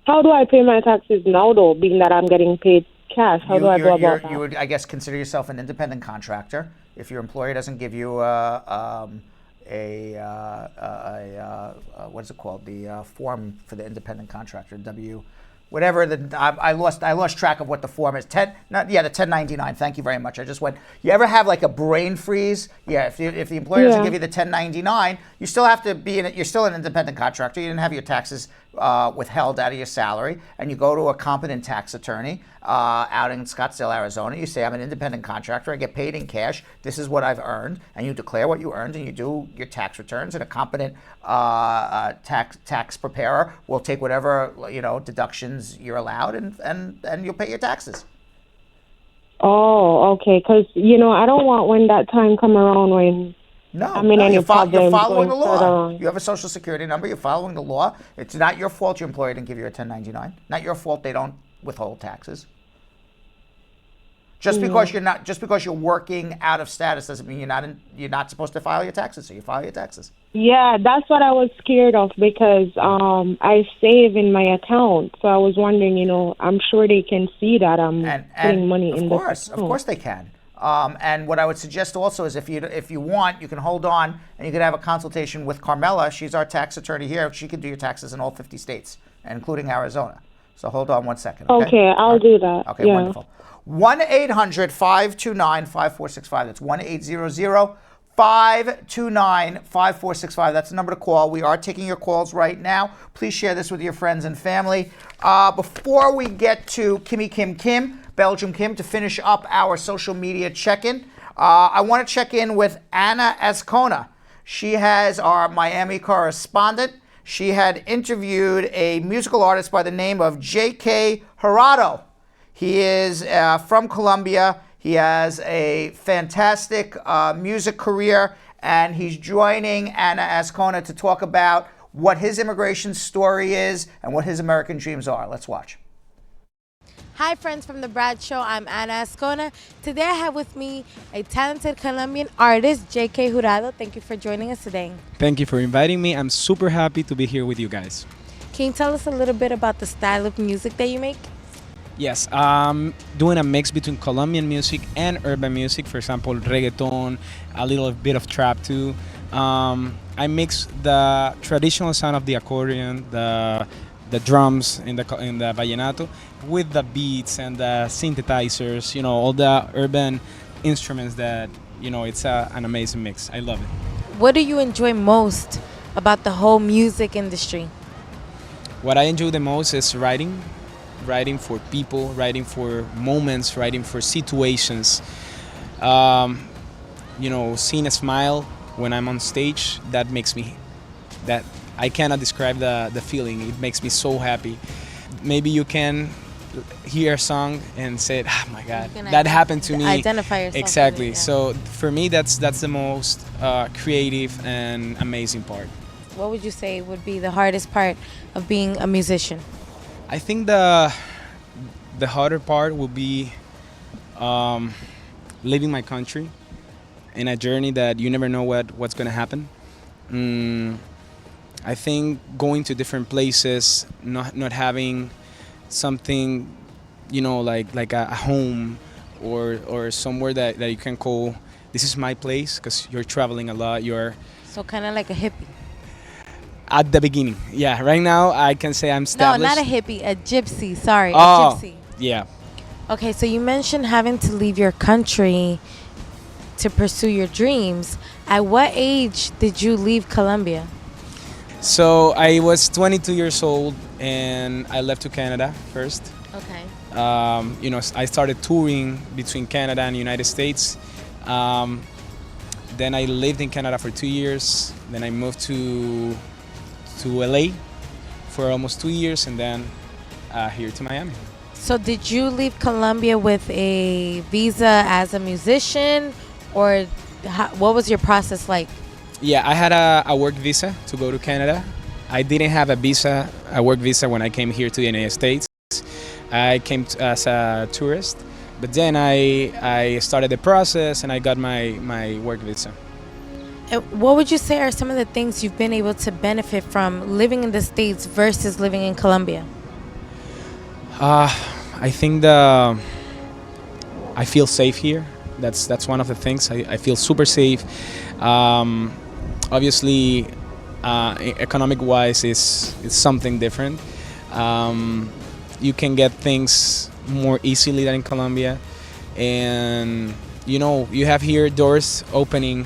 How do I pay my taxes now, though, being that I'm getting paid cash? How do I go about that? You would, I guess, consider yourself an independent contractor. If your employer doesn't give you what is it called? The form for the independent contractor, whatever I lost track of what the form is. The 1099. Thank you very much. I just went. You ever have like a brain freeze? Yeah. If the employer doesn't give you the 1099, you still have to be you're still an independent contractor. You didn't have your taxes withheld out of your salary, and you go to a competent tax attorney out in Scottsdale, Arizona. You say, I'm an independent contractor. I get paid in cash. This is what I've earned, and you declare what you earned, and you do your tax returns. And a competent tax preparer will take whatever deductions restrictions, you're allowed, and you'll pay your taxes. Oh, okay. Because I don't want when that time come around when I'm in any you're problems. following the going further law. on. You have a social security number. You're following the law. It's not your fault your employer didn't give you a 1099. Not your fault they don't withhold taxes. Just because you're working out of status doesn't mean you're not supposed to file your taxes. So you file your taxes. Yeah, that's what I was scared of because I save in my account. So I was wondering, I'm sure they can see that I'm putting money in this account. Of course they can. And what I would suggest also is if you want, you can hold on and you can have a consultation with Carmela. She's our tax attorney here. She can do your taxes in all 50 states, including Arizona. So hold on 1 second. Okay, I'll do that. Okay, yeah. wonderful. 1-800-529-5465. That's 1-800-529-5465. That's the number to call. We are taking your calls right now. Please share this with your friends and family. Before we get to Kimmy Kim, Belgium Kim, to finish up our social media check-in, I want to check in with Anna Ascona. She has our Miami correspondent. She had interviewed a musical artist by the name of J.K. Jurado. He is from Colombia. He has a fantastic music career, and he's joining Anna Ascona to talk about what his immigration story is and what his American dreams are. Let's watch. Hi friends from The Brad Show, I'm Anna Ascona. Today I have with me a talented Colombian artist, J.K. Jurado. Thank you for joining us today. Thank you for inviting me. I'm super happy to be here with you guys. Can you tell us a little bit about the style of music that you make? Yes, doing a mix between Colombian music and urban music. For example, reggaeton, a little bit of trap too. I mix the traditional sound of the accordion, the drums in the vallenato, with the beats and the synthesizers. All the urban instruments that it's an amazing mix. I love it. What do you enjoy most about the whole music industry? What I enjoy the most is writing for people, writing for moments, writing for situations. Seeing a smile when I'm on stage, that I cannot describe the feeling. It makes me so happy. Maybe you can hear a song and say, "Oh my God, that happened to me." Identify yourself. Exactly. With it, yeah. So for me, that's the most creative and amazing part. What would you say would be the hardest part of being a musician? I think the harder part will be leaving my country in a journey that you never know what's going to happen. I think going to different places, not having something, like a home or somewhere that you can call, this is my place, because you're traveling a lot. So kind of like a hippie. At the beginning, yeah. Right now, I can say I'm established. No, not a hippie, a gypsy. Sorry, oh, a gypsy. Yeah. Okay, so you mentioned having to leave your country to pursue your dreams. At what age did you leave Colombia? So I was 22 years old, and I left to Canada first. Okay. I started touring between Canada and the United States. Then I lived in Canada for 2 years. Then I moved to LA for almost 2 years, and then here to Miami. So did you leave Colombia with a visa as a musician, or what was your process like? Yeah, I had a work visa to go to Canada. I didn't have a work visa when I came here to the United States. I came as a tourist, but then I started the process and I got my work visa. What would you say are some of the things you've been able to benefit from living in the States versus living in Colombia? I think I feel safe here. That's one of the things. I feel super safe. Obviously, economic-wise, it's something different. You can get things more easily than in Colombia, and you have here doors opening.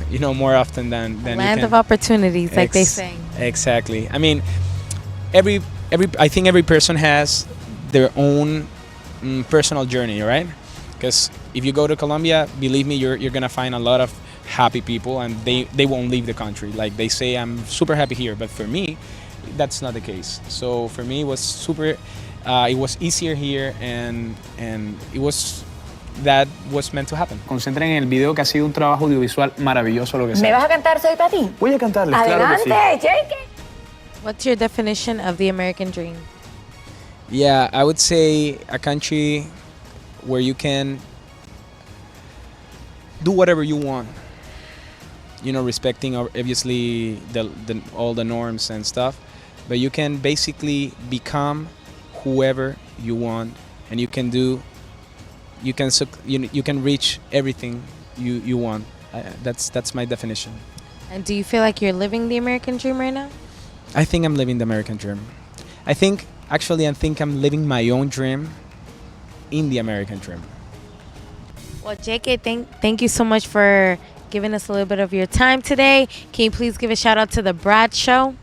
More often than land of opportunities, like they say. Exactly. I mean, I think every person has their own personal journey, right? Because if you go to Colombia, believe me, you're gonna find a lot of happy people, and they won't leave the country. Like they say, I'm super happy here, but for me, that's not the case. So for me, it was super. It was easier here, and it was that was meant to happen. Concentren en el video, que ha sido un trabajo audiovisual maravilloso lo que ¿Me sea. vas a cantar Soy para ti? Voy a cantarles, Adelante, claro que sí. JK. What's your definition of the American dream? Yeah, I would say a country where you can do whatever you want. You know, respecting obviously the all the norms and stuff, but you can basically become whoever you want, and you can reach everything you want. That's my definition. And do you feel like you're living the American dream right now? I think I'm living the American dream. I think I'm living my own dream in the American dream. Well, JK, thank you so much for giving us a little bit of your time today. Can you please give a shout out to the Brad Show?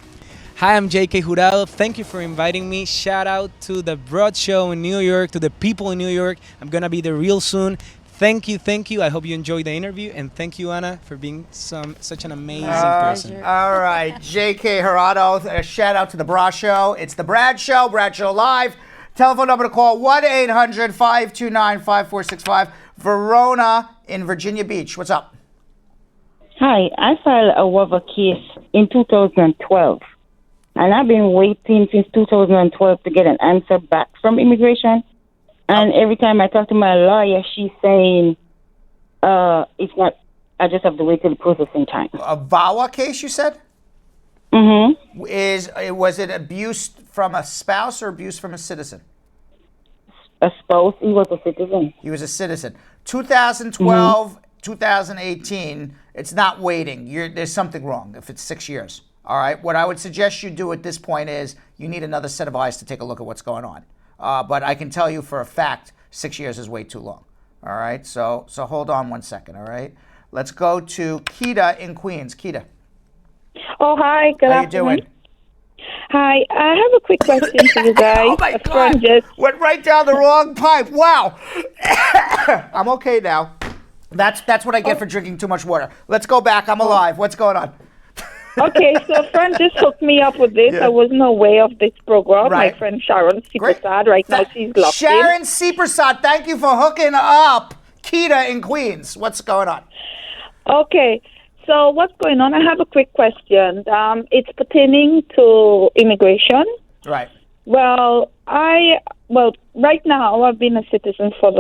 Hi, I'm JK Jurado. Thank you for inviting me. Shout out to the Broad Show in New York, to the people in New York. I'm gonna be there real soon. Thank you. I hope you enjoyed the interview, and thank you, Ana, for being such an amazing person. All right, JK Jurado, a shout out to the Bra Show. It's the Brad Show Live. Telephone number to call, 1-800-529-5465. Verona in Virginia Beach. What's up? Hi, I filed a WAVA case in 2012, and I've been waiting since 2012 to get an answer back from immigration. And every time I talk to my lawyer, she's saying it's not. I just have to wait till the processing time. A VAWA case, you said? Mm-hmm. Was it abuse from a spouse or abuse from a citizen? A spouse. He was a citizen. He was a citizen. 2012, 2018. It's not waiting. There's something wrong if it's 6 years. All right. What I would suggest you do at this point is you need another set of eyes to take a look at what's going on. But I can tell you for a fact, 6 years is way too long. All right. So hold on one second. All right. Let's go to Keita in Queens. Keita. Oh, hi. Good How afternoon. you doing? Hi. I have a quick question to you guys. Oh, my God. Went right down the wrong pipe. Wow. I'm okay now. That's what I get for drinking too much water. Let's go back. I'm alive. What's going on? Okay, so a friend just hooked me up with this. Yeah. I wasn't aware of this program. Right. My friend Sharon Seepersad, right now she's locked in. Sharon Seepersad, thank you for hooking up Keita in Queens. What's going on? Okay, so what's going on? I have a quick question. It's pertaining to immigration. Right. Well, right now I've been a citizen for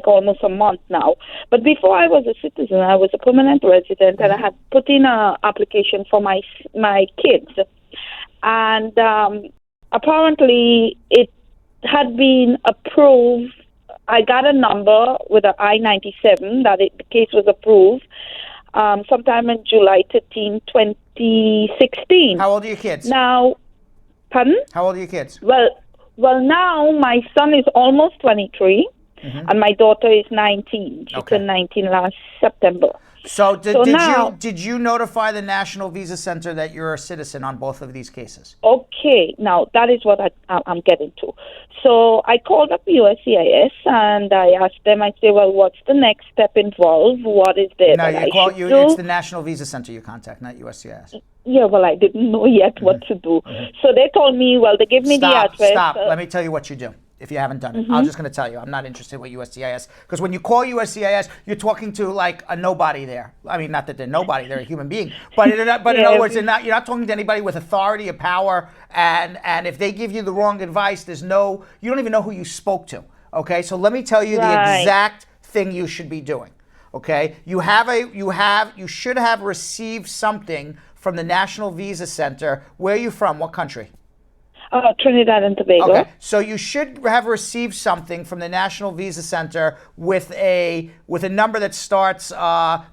almost a month now. But before I was a citizen, I was a permanent resident, and I had put in an application for my kids, and apparently it had been approved. I got a number with an I-97 that the case was approved sometime in July 13, 2016. How old are your kids? Now. Pardon? How old are your kids? Well, now my son is almost 23, and my daughter is 19. She turned 19 last September. So did you notify the National Visa Center that you're a citizen on both of these cases? Okay, now that is what I'm getting to. So I called up USCIS and I asked them. I say, well, what's the next step involved? What is there that I should do? It's the National Visa Center you contact, not USCIS. Yeah, well, I didn't know yet what to do. So they told me, well, they give me the address. Stop. Let me tell you what you do if you haven't done it. I'm just going to tell you. I'm not interested with USCIS. Because when you call USCIS, you're talking to like a nobody there. I mean, not that they're nobody. They're a human being. But in other words, you're not talking to anybody with authority or power. And if they give you the wrong advice, you don't even know who you spoke to. Okay? So let me tell you the exact thing you should be doing. Okay? You should have received something from the National Visa Center. Where are you from? What country? Trinidad and Tobago. Okay, so you should have received something from the National Visa Center with a number that starts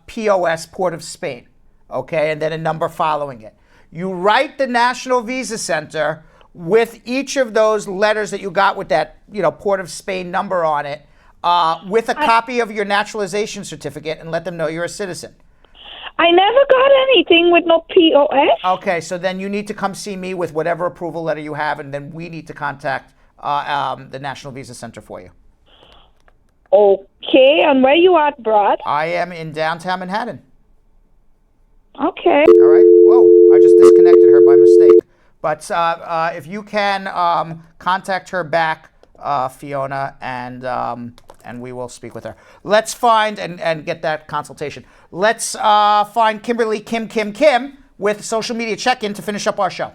POS, Port of Spain, okay, and then a number following it. You write the National Visa Center with each of those letters that you got with that, Port of Spain number on it, with a copy of your naturalization certificate, and let them know you're a citizen. I never got anything with no POS. Okay, so then you need to come see me with whatever approval letter you have, and then we need to contact the National Visa Center for you. Okay, and where you at, Brad? I am in downtown Manhattan. Okay. All right. Whoa, I just disconnected her by mistake. But if you can contact her back, Fiona, and we will speak with her. Let's find and get that consultation. Let's find Kimberly Kim with social media check-in to finish up our show.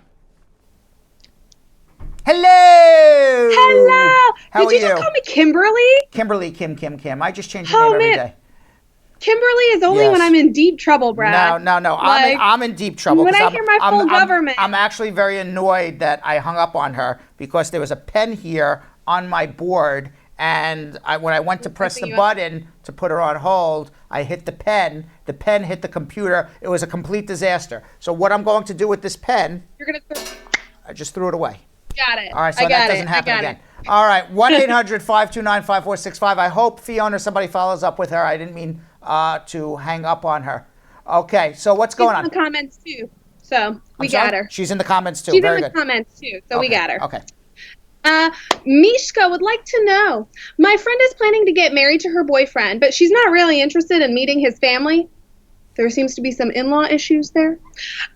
Hello. Hello. How are Did you just call me Kimberly? Kimberly Kim. I just change your name every day. Kimberly is only when I'm in deep trouble, Brad. No. Like, I'm in deep trouble. When 'cause I hear my full government. I'm actually very annoyed that I hung up on her because there was a pen here on my board, and when I went to press the button to put her on hold, I hit the pen. The pen hit the computer. It was a complete disaster. So what I'm going to do with this pen, You're gonna I just threw it away. Got it. All right, so that doesn't happen again. All right, 1-800-529-5465. I hope Fiona, somebody follows up with her. I didn't mean to hang up on her. Okay, so what's going on? She's in the comments too, so we I'm sorry? got her. She's in the comments too. She's Very in the good. comments too, so we Okay, got her. Okay. Mishka would like to know, my friend is planning to get married to her boyfriend, but she's not really interested in meeting his family. There seems to be some in-law issues there. Is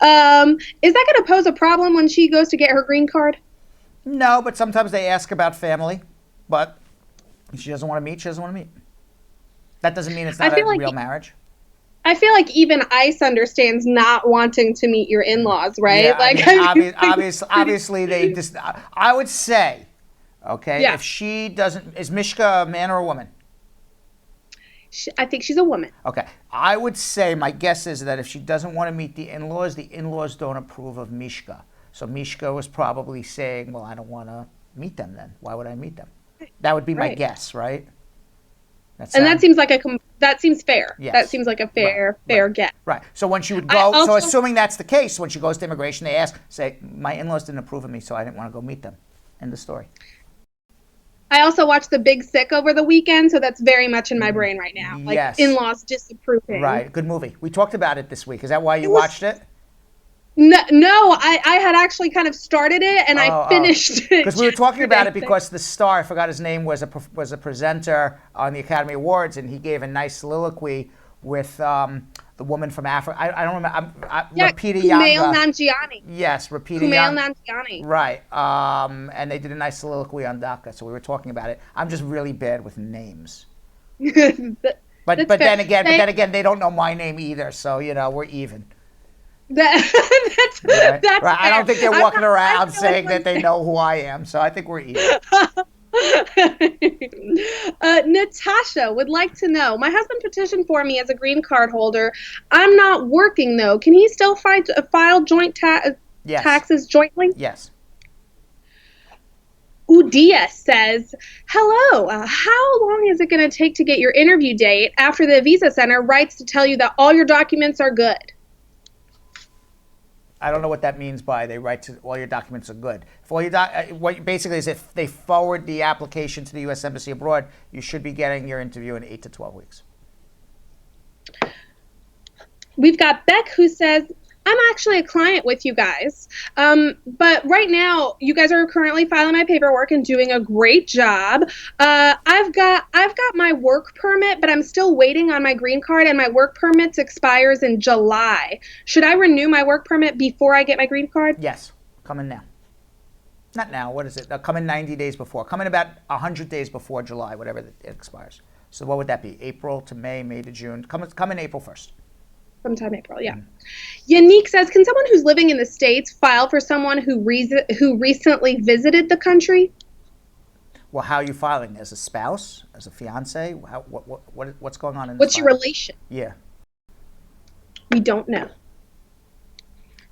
that going to pose a problem when she goes to get her green card? No, but sometimes they ask about family, but if she doesn't want to meet, she doesn't want to meet. That doesn't mean it's not a real marriage. I feel like even ICE understands not wanting to meet your in-laws, right? Yeah, like, obviously they just. I would say, okay, Yeah. if she doesn't, is Mishka a man or a woman? I think she's a woman. Okay, I would say my guess is that if she doesn't want to meet the in-laws don't approve of Mishka. So Mishka was probably saying, well, I don't want to meet them then. Why would I meet them? That would be my guess, right? That seems like that seems fair. Yes. That seems like a fair guess. Right. So when she would go, so assuming that's the case, when she goes to immigration, they say, my in-laws didn't approve of me, so I didn't want to go meet them. End of story. I also watched The Big Sick over the weekend, so that's very much in my brain right now. Like Yes. in-laws disapproving. Right. Good movie. We talked about it this week. Is that why you watched it? No, I had actually kind of started it and I finished it. Because we were talking about it because the star, I forgot his name, was a presenter on the Academy Awards, and he gave a nice soliloquy with the woman from Africa. I don't remember. Rapita Kumail Yanga. Nanjiani. Yes, Rapita Kumail Yanga. Nanjiani. Right. And they did a nice soliloquy on DACA, so we were talking about it. I'm just really bad with names. But then again, they don't know my name either, so we're even. That's right. Right. I don't think they're walking around saying that they know who I am, so I think we're even. Natasha would like to know, my husband petitioned for me as a green card holder. I'm not working though. Can he still file joint taxes jointly? Yes. Udia says, hello, how long is it going to take to get your interview date after the visa center writes to tell you that all your documents are good? I don't know what that means by they write to all your documents are good. If all your what basically is if they forward the application to the U.S. Embassy abroad, you should be getting your interview in 8 to 12 weeks. We've got Beck who says, I'm actually a client with you guys, but right now you guys are currently filing my paperwork and doing a great job. I've got my work permit, but I'm still waiting on my green card, and my work permit expires in July. Should I renew my work permit before I get my green card? Yes, come in now. Not now. What is it? Come in 90 days before. Come in about 100 days before July, whatever it expires. So what would that be? April to May, May to June. Come in April 1st. Sometime April, yeah. Yannick says, can someone who's living in the States file for someone who recently visited the country? Well, how are you filing? As a spouse? As a fiance? What's going on in this What's your relation? Yeah. We don't know.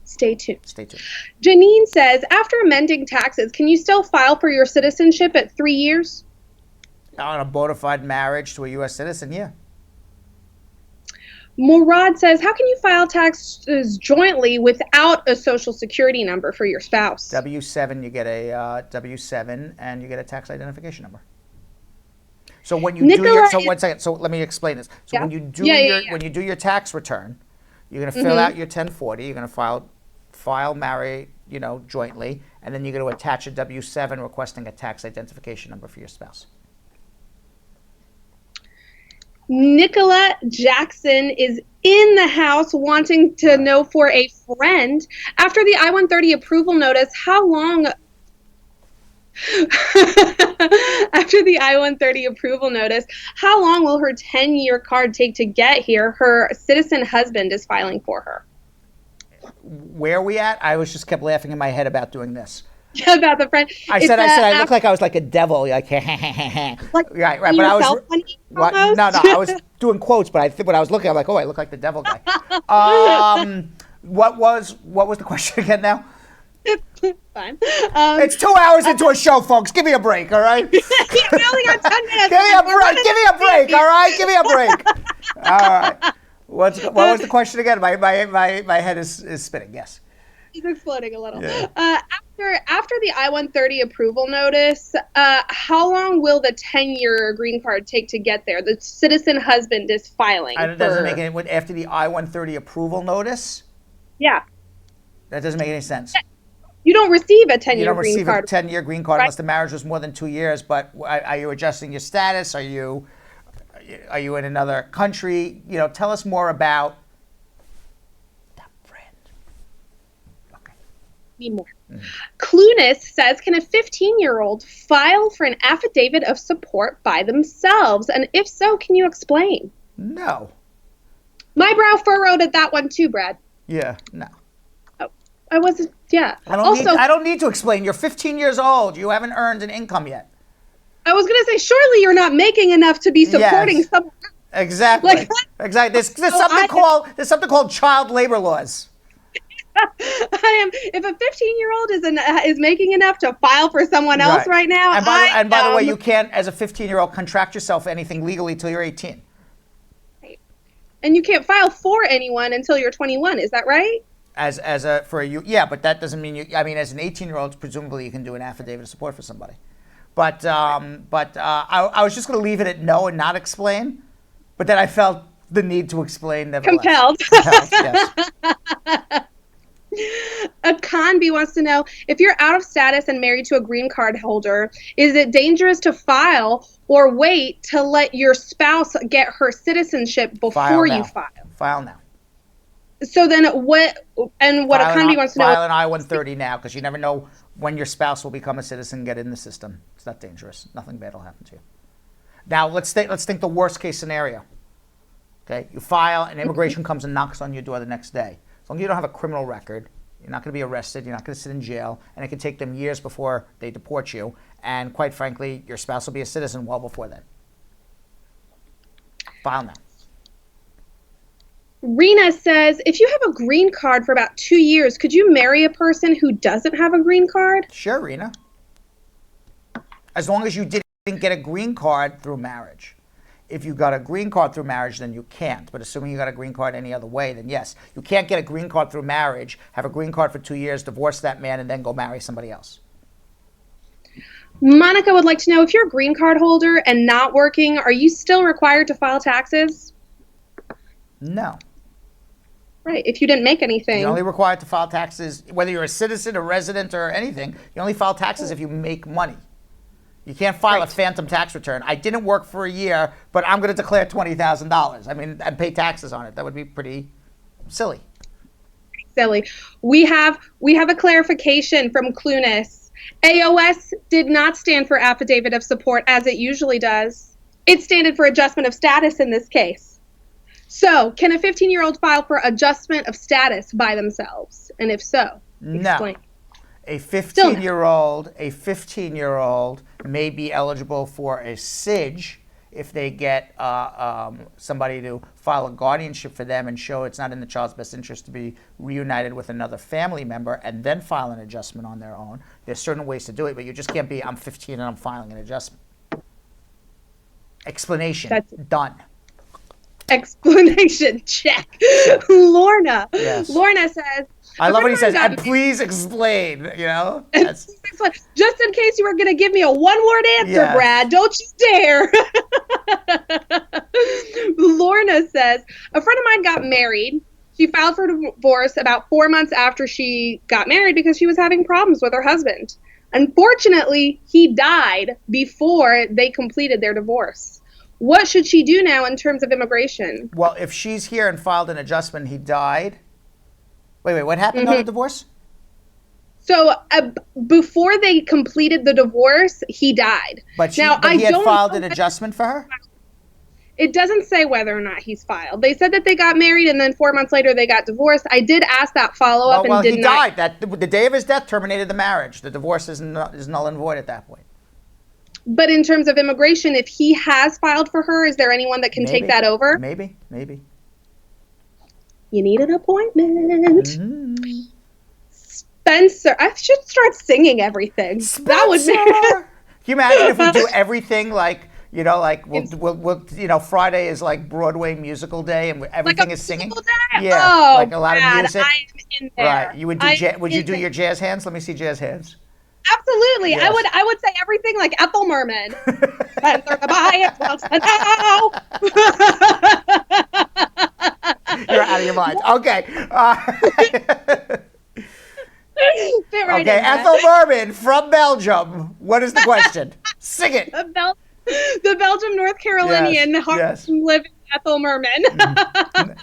Stay tuned. Stay tuned. Janine says, after amending taxes, can you still file for your citizenship at 3 years? On a bona fide marriage to a U.S. citizen, yeah. Murad says, how can you file taxes jointly without a social security number for your spouse? W-7, you get a W-7 and you get a tax identification number. So when you do your, one second, so let me explain this. So when you do when you do your tax return, you're going to fill out your 1040, you're going to file marry, jointly, and then you're going to attach a W-7 requesting a tax identification number for your spouse. Nicola Jackson is in the house wanting to know for a friend. After the I-130 approval notice, how long... After the I-130 approval notice, how long will her 10-year card take to get here? Her citizen husband is filing for her. Where are we at? I was just kept laughing in my head about doing this. About the friend. I said I look like I was like a devil, like right, but I was what? No, I was doing quotes, but when I was looking, I'm like, oh, I look like the devil guy. What was the question again now? Fine. It's 2 hours into a show, folks. Give me a break, all right? We only got 10 minutes. Give me a break, all right? Give me a break. All right. What was the question again? My head is spinning. Yes. He's exploding a little. Yeah. After the I-130 approval notice, how long will the 10-year green card take to get there? The citizen husband is filing. And it doesn't make any after the I-130 approval notice. Yeah. That doesn't make any sense. You don't receive a 10-year green card. You don't receive a 10-year green card unless the marriage was more than 2 years. But are you adjusting your status? Are you in another country? Tell us more about that friend. Okay. Need more. Clueless says, can a 15-year-old file for an affidavit of support by themselves? And if so, can you explain? No. My brow furrowed at that one too, Brad. Yeah, no. I wasn't, yeah. I don't need to explain. You're 15 years old. You haven't earned an income yet. I was going to say, surely you're not making enough to be supporting someone. Exactly. Exactly. There's something called child labor laws. If a 15-year-old is making enough to file for someone else right now, and by the way, you can't, as a 15-year-old, contract yourself anything legally till you're 18. Right. And you can't file for anyone until you're 21. Is that right? But that doesn't mean you. I mean, as an 18-year-old, presumably you can do an affidavit of support for somebody. But I was just going to leave it at no and not explain. But then I felt the need to explain. Nevertheless. Compelled. Yes. A Conby wants to know, if you're out of status and married to a green card holder, is it dangerous to file or wait to let your spouse get her citizenship before you file? File now. So then what Conby wants to know... File an I-130 now, because you never know when your spouse will become a citizen and get in the system. It's not dangerous. Nothing bad will happen to you. Now, let's think the worst case scenario. Okay, you file, and immigration comes and knocks on your door the next day. As long as you don't have a criminal record, you're not going to be arrested, you're not going to sit in jail, and it can take them years before they deport you. And quite frankly, your spouse will be a citizen well before then. File now. Rena says, if you have a green card for about 2 years, could you marry a person who doesn't have a green card? Sure, Rena. As long as you didn't get a green card through marriage. If you got a green card through marriage, then you can't. But assuming you got a green card any other way, then yes. You can't get a green card through marriage, have a green card for 2 years, divorce that man, and then go marry somebody else. Monica would like to know, if you're a green card holder and not working, are you still required to file taxes? No. Right, if you didn't make anything. You're only required to file taxes, whether you're a citizen, a resident, or anything. You only file taxes if you make money. You can't file a phantom tax return. I didn't work for a year, but I'm going to declare $20,000. I mean, and pay taxes on it. That would be pretty silly. Silly. We have a clarification from Clueless. AOS did not stand for affidavit of support, as it usually does. It standed for adjustment of status in this case. So, can a 15-year-old file for adjustment of status by themselves? And if so, explain. No. A 15-year-old may be eligible for a SIDGE if they get somebody to file a guardianship for them and show it's not in the child's best interest to be reunited with another family member, and then file an adjustment on their own. There's certain ways to do it, but you just can't be, I'm 15 and I'm filing an adjustment. Explanation. Done. Explanation, check. Lorna. Yes. Lorna says, I love what he says, and please explain, That's... Just in case you were going to give me a one-word answer, Brad, don't you dare. Lorna says, a friend of mine got married. She filed for divorce about 4 months after she got married because she was having problems with her husband. Unfortunately, he died before they completed their divorce. What should she do now in terms of immigration? Well, if she's here and filed an adjustment, he died. Wait, what happened on the divorce? So before they completed the divorce, he died. But he had filed an adjustment for her? It doesn't say whether or not he's filed. They said that they got married and then 4 months later they got divorced. I did ask that follow-up and did not. Well, he died. The day of his death terminated the marriage. The divorce is null and void at that point. But in terms of immigration, if he has filed for her, is there anyone that can take that over? Maybe. You need an appointment. Spencer, I should start singing everything. Spencer. That would be. Can you imagine if we do everything like we'll Friday is like Broadway musical day and everything is singing? Yeah, like a lot of music. I am in there. Right. You would do your jazz hands? Let me see jazz hands. Absolutely. Yes. I would say everything like Ethel Merman. You're out of your mind. Okay. Okay, Ethel Merman from Belgium. What is the question? Sing it. The Belgium North Carolinian living Ethel Merman.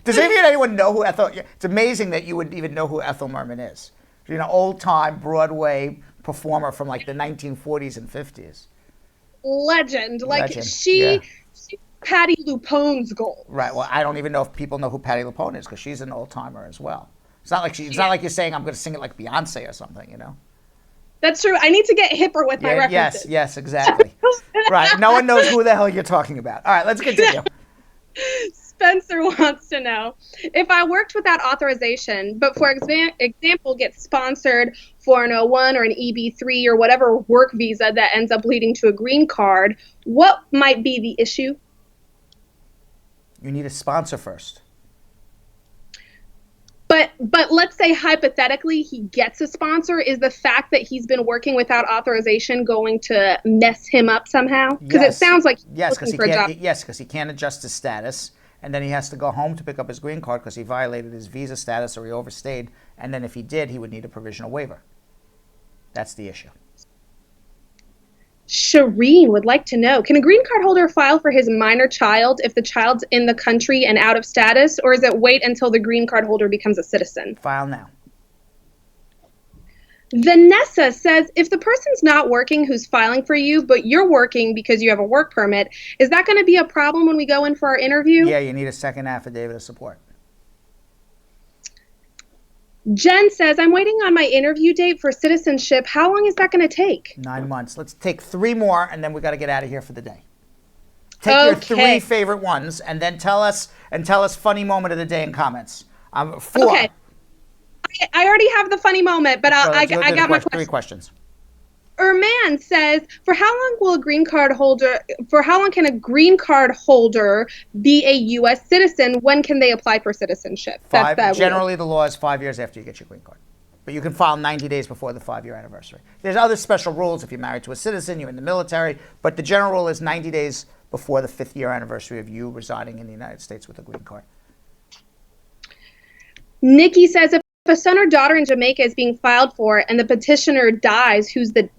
Does anyone know who Ethel? It's amazing that you would even know who Ethel Merman is. Old time Broadway performer from like the 1940s and 50s. Legend. She Patti LuPone's goal. Right. Well, I don't even know if people know who Patti LuPone is because she's an old timer as well. It's not like not like you're saying I'm going to sing it like Beyonce or something, That's true. I need to get hipper with my references. Yes, exactly. Right. No one knows who the hell you're talking about. All right, let's continue. Spencer wants to know, if I worked without authorization, but for example, get sponsored for an O1 or an EB3 or whatever work visa that ends up leading to a green card, what might be the issue? You need a sponsor first. But let's say hypothetically he gets a sponsor. Is the fact that he's been working without authorization going to mess him up somehow? Because it sounds like he's looking for a job. Yes, because he can't adjust his status, and then he has to go home to pick up his green card because he violated his visa status or he overstayed. And then if he did, he would need a provisional waiver. That's the issue. Shireen would like to know, can a green card holder file for his minor child if the child's in the country and out of status, or is it wait until the green card holder becomes a citizen? File now. Vanessa says, if the person's not working who's filing for you, but you're working because you have a work permit, is that going to be a problem when we go in for our interview? Yeah, you need a second affidavit of support. Jen says, I'm waiting on my interview date for citizenship. How long is that going to take? 9 months. Let's take 3 more, and then we got to get out of here for the day. Take your 3 favorite ones, and then tell us funny moment of the day in comments. 4. Okay. I already have the funny moment, but I got my question. 3 questions. Erman says, for how long can a green card holder be a U.S. citizen? When can they apply for citizenship? Generally, the law is 5 years after you get your green card. But you can file 90 days before the 5-year anniversary. There's other special rules if you're married to a citizen, you're in the military, but the general rule is 90 days before the 5th year anniversary of you residing in the United States with a green card. Nikki says, if a son or daughter in Jamaica is being filed for and the petitioner dies, who's the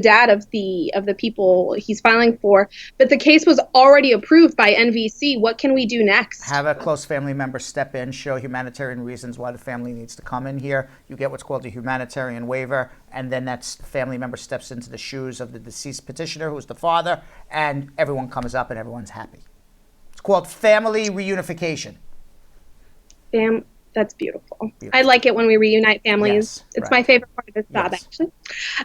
dad of the people he's filing for, but the case was already approved by NVC, what can we do next? Have a close family member step in, show humanitarian reasons why the family needs to come in here. You get what's called a humanitarian waiver, and then that family member steps into the shoes of the deceased petitioner, who's the father, and everyone comes up and everyone's happy. It's called family reunification. That's beautiful. I like it when we reunite families. Yes, it's my favorite part of this job, actually.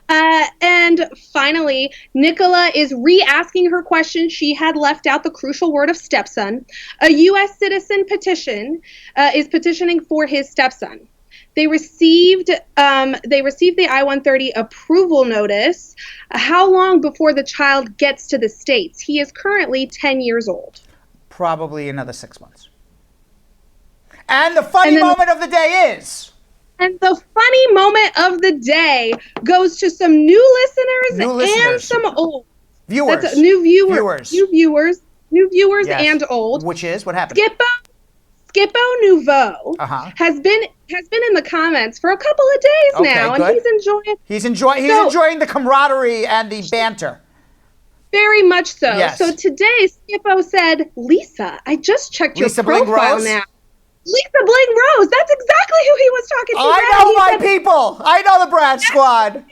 And finally, Nicola is re-asking her question. She had left out the crucial word of stepson. A U.S. citizen is petitioning for his stepson. They received the I-130 approval notice. How long before the child gets to the States? He is currently 10 years old. Probably another 6 months. And the funny moment of the day is... And the funny moment of the day goes to some new listeners and some old. Viewers. That's new viewers. New viewers yes. and old. Which is, what happened? Skippo Nouveau has been in the comments for a couple of days now, good. and he's enjoying the camaraderie and the banter. Very much so. Yes. So today, Skippo said, Lisa, I just checked your Lisa Bling profile Rose? now. Lisa Bling Rose. That's exactly who he was talking to. I Brad. know He my said, people. I know the Brad Squad.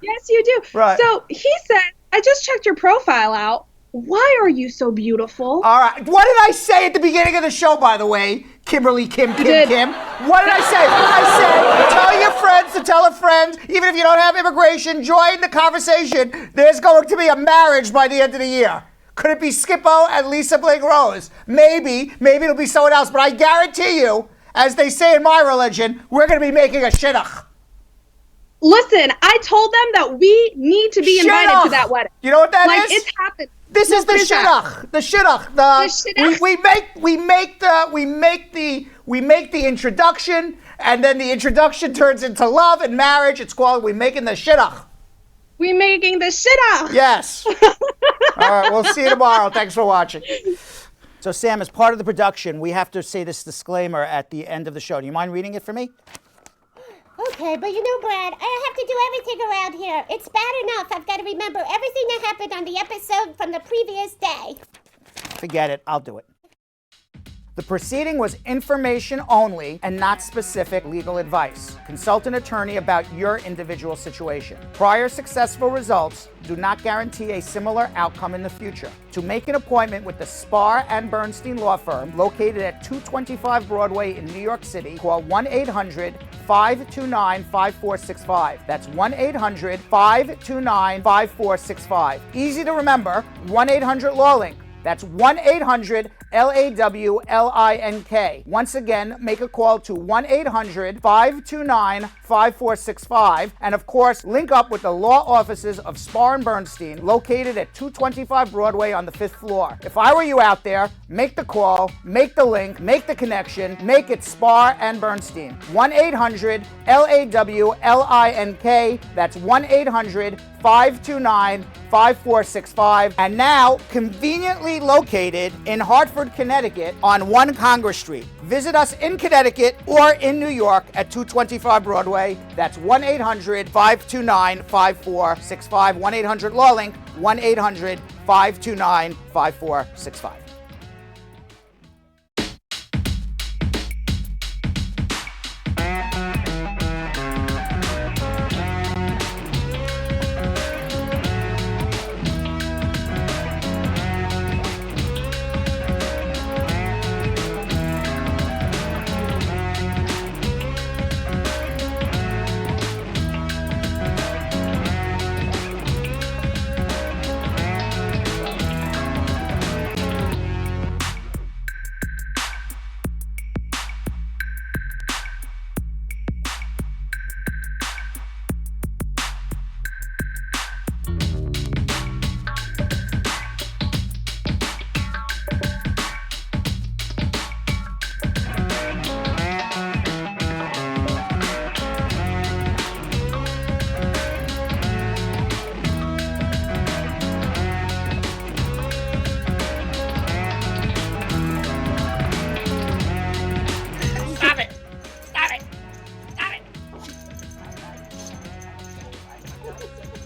Yes, you do. Right. So he said, I just checked your profile out. Why are you so beautiful? All right. What did I say at the beginning of the show, by the way? Kimberly, Kim. What did I say? I said, tell your friends to tell a friend, even if you don't have immigration, join the conversation. There's going to be a marriage by the end of the year. Could it be Skippo and Lisa Bling Rose? Maybe it'll be someone else, but I guarantee you, as they say in my religion, we're going to be making a shidduch. Listen, I told them that we need to be invited to that wedding. You know what that is? Like, it's happened. This is the shidduch. The shidduch. We make the introduction, and then the introduction turns into love and marriage. It's called we making the shidduch. We making the shidduch. Yes. All right, we'll see you tomorrow. Thanks for watching. So, Sam, as part of the production, we have to say this disclaimer at the end of the show. Do you mind reading it for me? Okay, but you know, Brad, I have to do everything around here. It's bad enough I've got to remember everything that happened on the episode from the previous day. Forget it. I'll do it. The proceeding was information only and not specific legal advice. Consult an attorney about your individual situation. Prior successful results do not guarantee a similar outcome in the future. To make an appointment with the Spar and Bernstein law firm located at 225 Broadway in New York City, call 1-800-529-5465. That's 1-800-529-5465. Easy to remember, 1-800-LAW-LINK. That's 1-800-LAWLINK. Once again, make a call to 1-800-529-5465. And of course, link up with the law offices of Spar and Bernstein, located at 225 Broadway on the 5th floor. If I were you out there, make the call, make the link, make the connection, make it Spar and Bernstein. 1-800-LAWLINK. That's 1-800-529-5465. And now, conveniently located in Hartford, Connecticut on 1 Congress Street. Visit us in Connecticut or in New York at 225 Broadway. That's 1-800-529-5465. 1-800-LAW-LINK. 1-800-529-5465.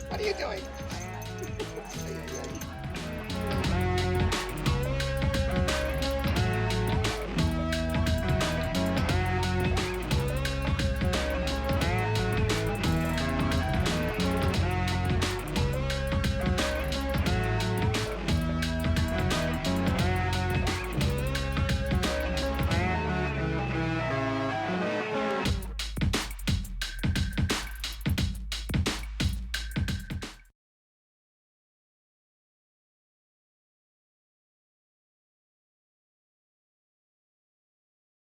What are you doing?